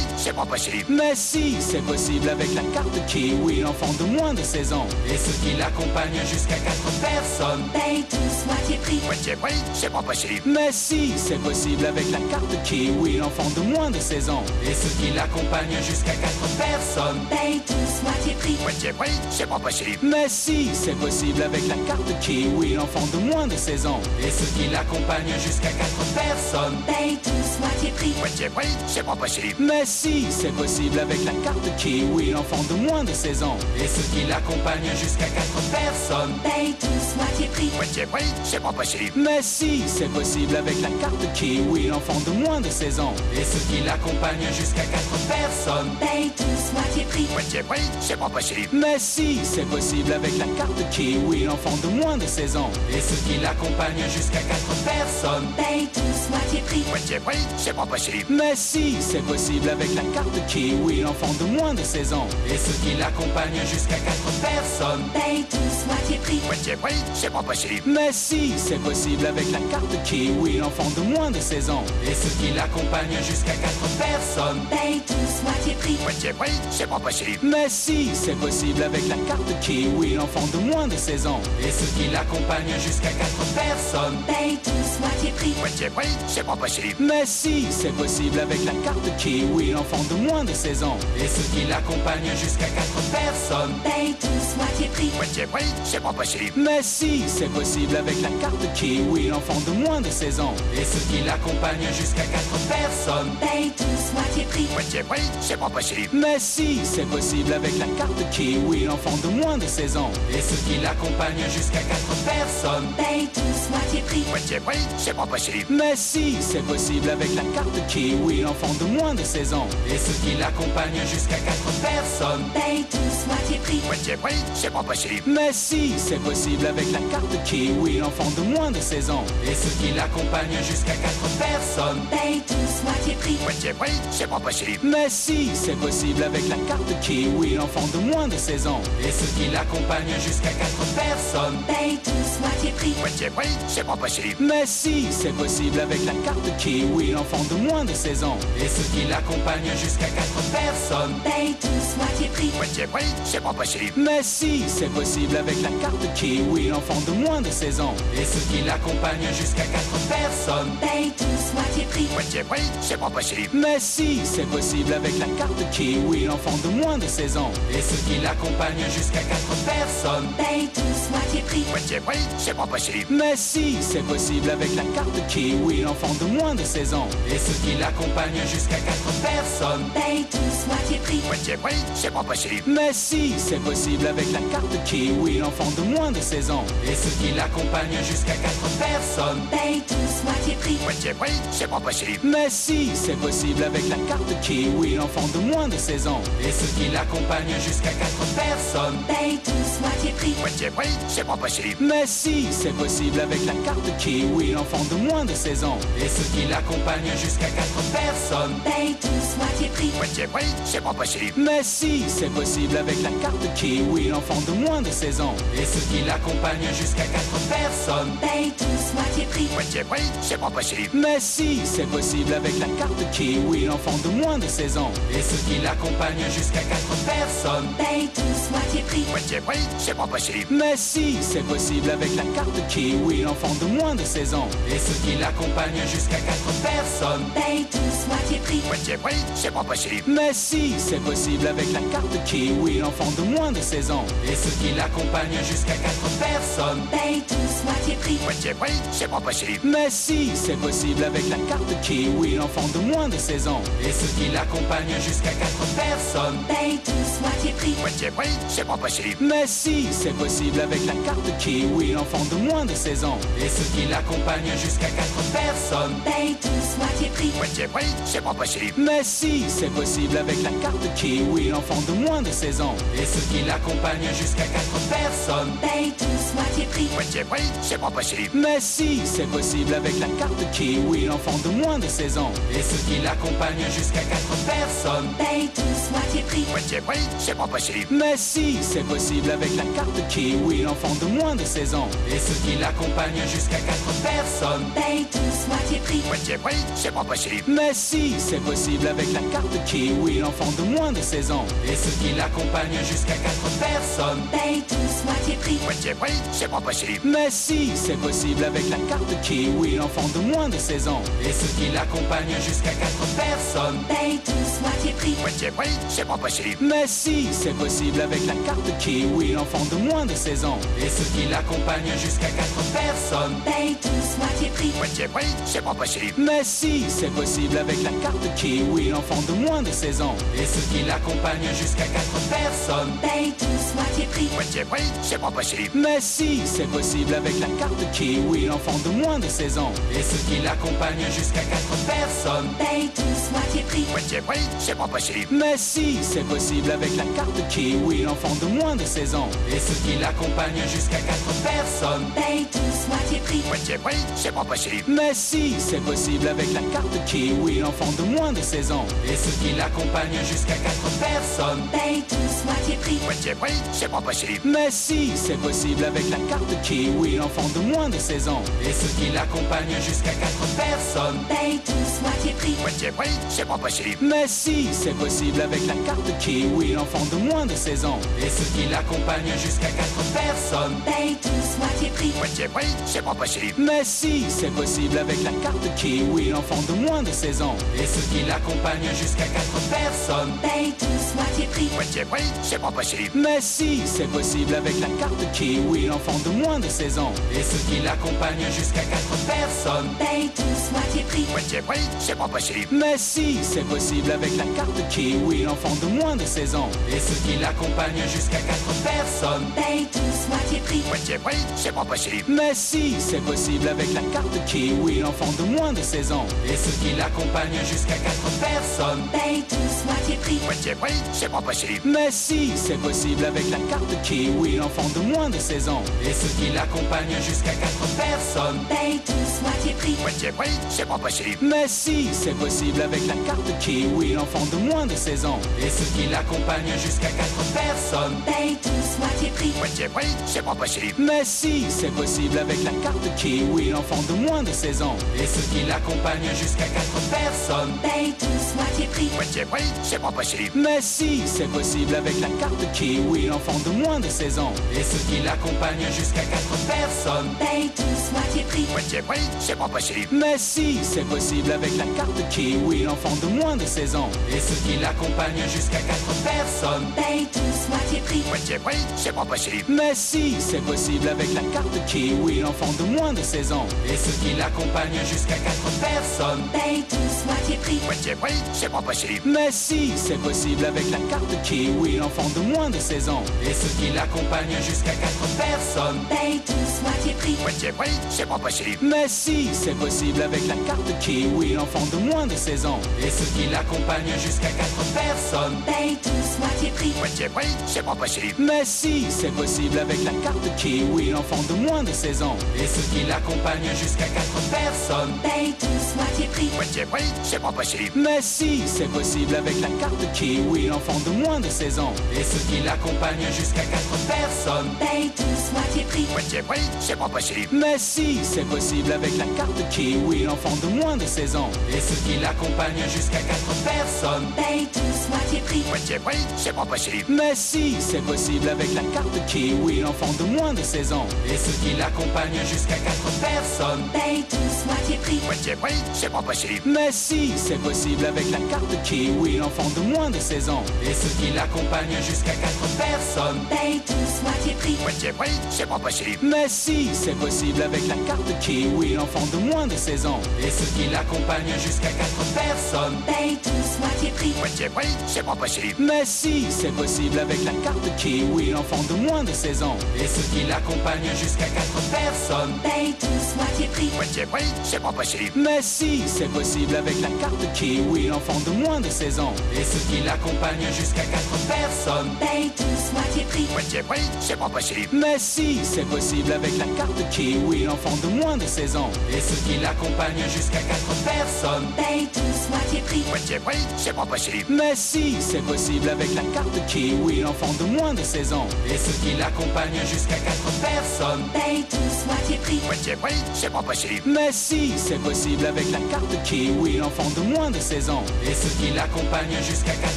c'est pas possible. Mais si, c'est possible avec la carte Kiwi, l'enfant de moins de 16 ans. Et ceux qui l'accompagnent jusqu'à 4 personnes. Paye tous moitié prix. Moitié prix, c'est pas possible. Mais si, c'est possible avec la carte Kiwi, l'enfant de moins de 16 ans. Et ceux qui l'accompagnent jusqu'à 4 personnes. Paye tous moitié prix. Moitié prix, c'est pas possible. Mais si, c'est possible avec la carte Kiwi, l'enfant de moins de 16 ans. Et ceux qui l'accompagnent jusqu'à 4 personnes. Paye tous moitié prix. Moitié prix, c'est pas possible. Mais si, c'est possible avec la carte Kiwi, l'enfant de moins de 16 ans. Et ceux qui l'accompagnent jusqu'à 4 personnes. Paye tous moitié prix. Moitié prix, c'est pas possible. Mais si, c'est possible avec la carte Kiwi, l'enfant de moins de 16 ans. Et ceux qui l'accompagnent jusqu'à 4 personnes. Paye tous moitié prix. Moitié prix, c'est pas possible. Mais si, c'est possible avec la carte Kiwi, l'enfant de moins de 16 ans. Et ceux qui l'accompagnent jusqu'à 4 personnes. Paye tous moitié prix. Moitié prix, c'est pas possible. Mais si, c'est possible avec la carte Kiwi, l'enfant de moins de 16 ans. Et ceux qui l'accompagnent jusqu'à 4 personnes. Paye tous moitié prix. Moitié prix, c'est pas possible. Mais si, c'est possible avec la carte Kiwi, l'enfant de moins de 16 ans. Et ceux qui l'accompagnent jusqu'à 4 personnes. Paye tous moitié prix. Moitié prix, c'est pas possible. Mais si, c'est possible avec la carte Kiwi, l'enfant de moins de 16 ans. Et ceux qui l'accompagnent jusqu'à 4 personnes. Paye tous moitié prix. Moitié prix, c'est pas possible. Mais si, c'est possible avec la carte Kiwi, l'enfant de moins de 16 ans. Et ceux qui l'accompagnent jusqu'à 4 personnes. Paye tous moitié prix. Moitié prix, c'est pas possible. Mais si, c'est possible avec la carte Kiwi, l'enfant de moins de 16 ans. Et ceux qui l'accompagnent jusqu'à 4 personnes. Paye tous moitié prix. Moitié prix, c'est pas possible. Mais si, c'est possible avec la carte Kiwi, l'enfant de moins de 16 ans. Et ceux qui l'accompagnent jusqu'à 4 personnes. Paye tous moitié prix. Moitié prix, c'est pas possible. Mais si, c'est possible avec la carte Kiwi, l'enfant de moins de 16 ans. Et ceux qui l'accompagnent jusqu'à 4 personnes. Paye tous moitié prix. Moitié prix, c'est pas possible. Mais si, c'est possible avec la carte Kiwi, l'enfant de moins de 16 ans. Et ceux qui l'accompagnent jusqu'à 4 personnes. Paye tous moitié prix. moitié prix, c'est pas possible. Mais si, c'est possible avec la carte Kiwi, l'enfant de moins de 16 ans. Et ceux qui l'accompagnent jusqu'à 4 personnes Paye tous moitié prix. Moitié prix, c'est pas possible. Mais si, c'est possible avec la carte Kiwi, l'enfant de moins de 16 ans. Et ceux qui l'accompagnent jusqu'à 4 personnes Paye tous moitié prix. Moitié prix, c'est pas possible. Mais si, c'est possible avec la carte Kiwi, l'enfant de moins de 16 ans. Et ceux qui l'accompagnent jusqu'à 4 personnes Paye tous moitié prix. Moitié prix, c'est pas possible. Mais si, c'est possible avec la carte Kiwi, l'enfant de moins de 16 ans. Et ceux qui l'accompagnent jusqu'à 4 personnes Paye tous moitié prix. Moitié prix, c'est pas possible. Mais si, c'est possible avec la carte Kiwi, l'enfant de moins de 16 ans. Et ceux qui l'accompagnent jusqu'à 4 personnes Paye tous moitié prix. Moitié prix, c'est pas possible. Mais si, c'est possible avec la carte Kiwi, l'enfant de moins de 16 ans. Et ceux qui l'accompagnent jusqu'à 4 personnes Paye tous moitié prix. Moitié prix, c'est pas possible. Mais si, c'est possible avec la carte Kiwi, l'enfant de moins de 16 ans. Et ceux qui l'accompagnent jusqu'à 4 personnes Paye tous moitié prix. Moitié prix, c'est pas possible. Mais si, c'est possible avec la carte Kiwi, l'enfant de moins de 16 ans. Et ceux qui l'accompagnent jusqu'à 4 personnes Paye tous moitié prix. Moitié prix, c'est pas possible. Mais si, c'est possible avec la carte Kiwi, l'enfant de moins de 16 ans. Et ceux qui l'accompagnent jusqu'à 4 personnes Paye tous moitié prix. Moitié prix, c'est pas possible. Mais si, c'est possible avec la carte Kiwi, l'enfant de moins de 16 ans. Et ceux qui l'accompagnent jusqu'à 4 personnes Paye tous moitié prix. Moitié prix, c'est pas possible. Mais si, c'est possible avec la carte Kiwi, l'enfant de moins de 16 ans. Et ceux qui l'accompagnent jusqu'à 4 personnes Paye tous moitié prix. Moitié prix, c'est pas possible. Mais si, c'est possible avec la carte Kiwi, l'enfant de moins de 16 ans. Et ceux qui l'accompagnent jusqu'à 4 personnes Paye tous moitié prix. Moitié prix, c'est pas possible. Mais si, c'est possible avec la carte Kiwi, l'enfant de moins de 16 ans. Et ceux qui l'accompagnent jusqu'à 4 personnes Paye tous moitié prix. Moitié prix, c'est pas possible. Mais si, c'est possible avec la carte Kiwi, l'enfant de moins de 16 ans. Et ceux qui l'accompagnent jusqu'à 4 personnes Paye tous moitié prix. Moitié prix, c'est pas possible. Mais si, c'est possible avec la carte Kiwi, l'enfant de moins de 16 ans. Et ceux qui l'accompagnent jusqu'à 4 personnes Paye tous moitié prix. Moitié prix, c'est pas possible. Mais si, c'est possible avec la carte Kiwi, l'enfant de moins de 16 ans. Et ceux qui l'accompagnent jusqu'à 4 personnes Paye tous moitié prix. Moitié prix, c'est pas possible. Mais si, c'est possible avec la carte Kiwi, l'enfant de moins de 16 ans. Et ceux qui l'accompagnent jusqu'à 4 personnes Paye tous moitié prix. Moitié prix, c'est pas possible. Mais si, c'est possible avec la carte Kiwi, l'enfant de moins de 16 ans. Et ceux qui l'accompagnent jusqu'à 4 personnes Paye tous moitié prix. Moitié prix, c'est pas possible. Mais si, c'est possible avec la carte Kiwi, l'enfant de moins de 16 ans. Et ceux qui l'accompagnent jusqu'à 4 personnes Paye tous moitié prix. Moitié prix, c'est pas possible. Mais si, c'est possible avec la carte Kiwi, l'enfant de moins de 16 ans. Et ceux qui l'accompagnent jusqu'à 4 personnes Paye tous moitié prix. Moitié prix, c'est pas possible. Mais si, c'est possible avec la carte Kiwi, l'enfant de moins de 16 ans. Et ceux qui l'accompagnent jusqu'à 4 personnes Paye tous moitié prix. Moitié prix, c'est pas possible. Mais si, c'est possible avec la carte Kiwi, l'enfant de moins de 16 ans. Et ceux qui l'accompagnent jusqu'à 4 personnes Paye tous moitié prix. Moitié prix, c'est pas possible. Mais si, c'est possible avec la carte Kiwi, l'enfant de moins de 16 ans. Et ceux qui l'accompagnent jusqu'à 4 personnes Paye tous moitié prix. Moitié prix, c'est pas possible. Mais si, c'est possible avec la carte Kiwi, l'enfant de moins de 16 ans. Et ceux qui l'accompagnent jusqu'à 4 personnes Paye tous moitié prix. Moitié prix, c'est pas possible. Mais si, c'est possible avec la carte Kiwi, l'enfant de moins de 16 ans. Et ceux qui l'accompagnent jusqu'à 4 personnes Paye tous moitié prix. Moitié prix, c'est pas possible. Mais si, c'est possible avec la carte Kiwi, l'enfant de moins de 16 ans. Et ceux qui l'accompagnent jusqu'à 4 personnes Paye tous moitié prix. Moitié prix, c'est pas possible. Mais si, c'est possible avec la carte Kiwi, l'enfant de moins de 16 ans. Et ceux qui l'accompagnent jusqu'à 4 personnes Paye tous moitié prix. Moitié prix, c'est pas possible. Mais si, c'est possible avec la carte Kiwi, l'enfant de moins de 16 ans. Et ceux qui l'accompagnent jusqu'à 4 personnes Paye tous moitié prix. Moitié prix, c'est pas possible. Mais si, c'est possible avec la carte Kiwi, l'enfant de moins de 16 ans. Et ceux qui l'accompagnent jusqu'à 4 personnes Paye tous moitié prix. Moitié prix, c'est pas possible. Mais si, c'est possible avec la carte Kiwi, l'enfant de moins de 16 ans. Et ceux qui l'accompagnent jusqu'à 4 personnes personnes. Paye tous moitié prix. Moitié prix, c'est pas possible. Mais si, c'est possible avec la carte Kiwi, l'enfant de moins de 16 ans. Et ceux qui l'accompagnent jusqu'à 4 personnes. Paye tous moitié prix. Moitié prix, c'est pas possible. Mais si, c'est possible avec la carte Kiwi, l'enfant de moins de 16 ans. Et ceux qui l'accompagnent jusqu'à 4 personnes. Paye tous moitié prix. Moitié prix, c'est pas possible. Mais si, c'est possible avec la carte Kiwi, l'enfant de moins de 16 ans. Et ceux qui l'accompagnent jusqu'à 4 personnes. Paye tous moitié prix. Moitié prix, c'est pas possible. Mais si, c'est possible avec la carte Kiwi, l'enfant de moins de 16 ans. Et ceux qui l'accompagnent jusqu'à 4 personnes. Paye tous moitié prix. Moitié prix, c'est pas possible. Mais si, c'est possible avec la carte Kiwi, l'enfant de moins de 16 ans. Et ceux qui l'accompagnent jusqu'à 4 personnes. Paye tous moitié prix. Moitié prix, c'est pas possible. Mais si, c'est possible avec la carte Kiwi, l'enfant de moins de 16 ans. Et ceux qui l'accompagnent jusqu'à 4 personnes. Paye tous moitié prix. Moitié prix, c'est pas possible. Mais si, c'est possible avec la carte Kiwi, l'enfant de moins de 16 ans. Et ceux qui l'accompagnent jusqu'à 4 personnes. Paye tous moitié prix. Moitié prix, c'est pas possible. Mais si, c'est possible avec la carte Kiwi, l'enfant de moins de 16 ans. Et ceux qui l'accompagnent jusqu'à 4 personnes. Paye tous moitié prix. Moitié prix, c'est pas possible. Mais si, c'est possible avec la carte Kiwi, l'enfant de moins de 16 ans. Et ceux qui l'accompagnent jusqu'à 4 personnes. Paye tous moitié prix. Moitié prix, c'est pas possible. Mais si, c'est possible avec la carte Kiwi, l'enfant de moins de 16 ans. Et ceux qui l'accompagnent jusqu'à 4 personnes. Paye tous moitié prix. Moitié prix, c'est pas possible. Mais si, c'est possible avec la carte Kiwi, l'enfant de moins de 16 ans. Et ceux qui l'accompagnent jusqu'à 4 personnes. Paye tous moitié prix. Moitié prix, c'est pas possible. Mais si, c'est possible avec la carte Kiwi, l'enfant de moins de 16 ans. Et ceux qui l'accompagnent jusqu'à 4 personnes. Paye tous moitié prix. Moitié prix, c'est pas possible. Mais si, c'est possible avec la carte Kiwi, l'enfant de moins de 16 ans. Et ceux qui l'accompagnent jusqu'à 4 personnes. Paye tous moitié prix. Moitié prix, c'est pas possible. Mais si, c'est possible avec la carte Kiwi, l'enfant de moins de 16 ans. Et ceux qui l'accompagnent jusqu'à 4 personnes. Paye tous moitié prix. Moitié prix, c'est pas possible. Mais si, c'est possible avec la carte Kiwi, l'enfant de moins de 16 ans. Et ceux qui l'accompagnent jusqu'à 4 personnes. Paye tous moitié prix. Moitié prix, c'est pas possible. Mais si, c'est possible avec la carte Kiwi, l'enfant de moins de 16 ans. Et ceux qui l'accompagnent jusqu'à 4 personnes. Paye tous moitié prix. Moitié prix, c'est pas possible. Mais si, c'est possible avec la carte Kiwi, l'enfant de moins de 16 ans. Et ceux qui l'accompagnent jusqu'à 4 personnes. Paye tous moitié prix. Moitié prix, c'est pas possible. Mais si, c'est possible avec la carte Kiwi, l'enfant de moins de 16 ans. Et ceux qui l'accompagnent jusqu'à 4 personnes. Paye tous moitié prix. Moitié prix, c'est pas possible. Mais si, c'est possible avec la carte Kiwi, l'enfant de moins de 16 ans. Et ceux qui l'accompagnent jusqu'à 4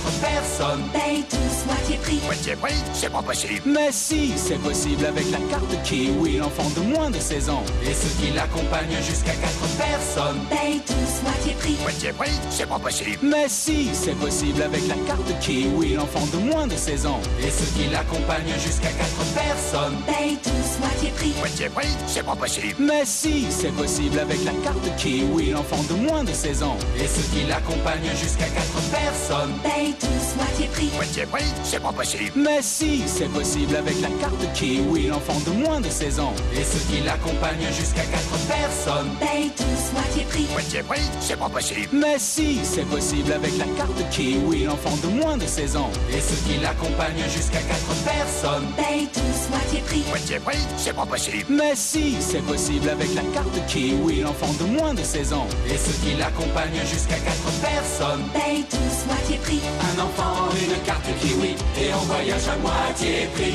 personnes. Paye tous moitié prix. Moitié prix, c'est pas possible. Mais si, c'est possible avec la carte Kiwi, l'enfant de moins de 16 ans. Et ceux qui l'accompagnent jusqu'à 4 personnes. Paye tous moitié prix. Moitié prix, c'est pas possible. Mais si, c'est possible avec la carte Kiwi, l'enfant de moins de 16 ans. Et ceux qui l'accompagnent jusqu'à 4 personnes. Paye tous moitié prix. Moitié prix, c'est pas possible. Mais si, c'est possible avec la carte Kiwi, l'enfant de moins de 16 ans. Et ceux qui l'accompagnent jusqu'à 4 personnes. Paye tous moitié prix. Moitié prix, c'est pas possible. Mais si, c'est possible avec la carte Kiwi, l'enfant de moins de 16 ans. Et ceux qui l'accompagnent jusqu'à 4 personnes. Paye tous moitié prix. Moitié prix, c'est pas possible. Mais si, c'est possible avec la carte Kiwi, l'enfant de moins de 16 ans. Et ceux qui l'accompagnent jusqu'à 4 personnes. Paye tous moitié prix. Moitié prix, c'est pas possible. Mais si, c'est possible avec la carte Kiwi, l'enfant de moins de 16 ans. Et ceux qui l'accompagnent jusqu'à 4 personnes. Paye tous moitié prix. Un enfant, une carte Kiwi. Et on voyage à moitié prix.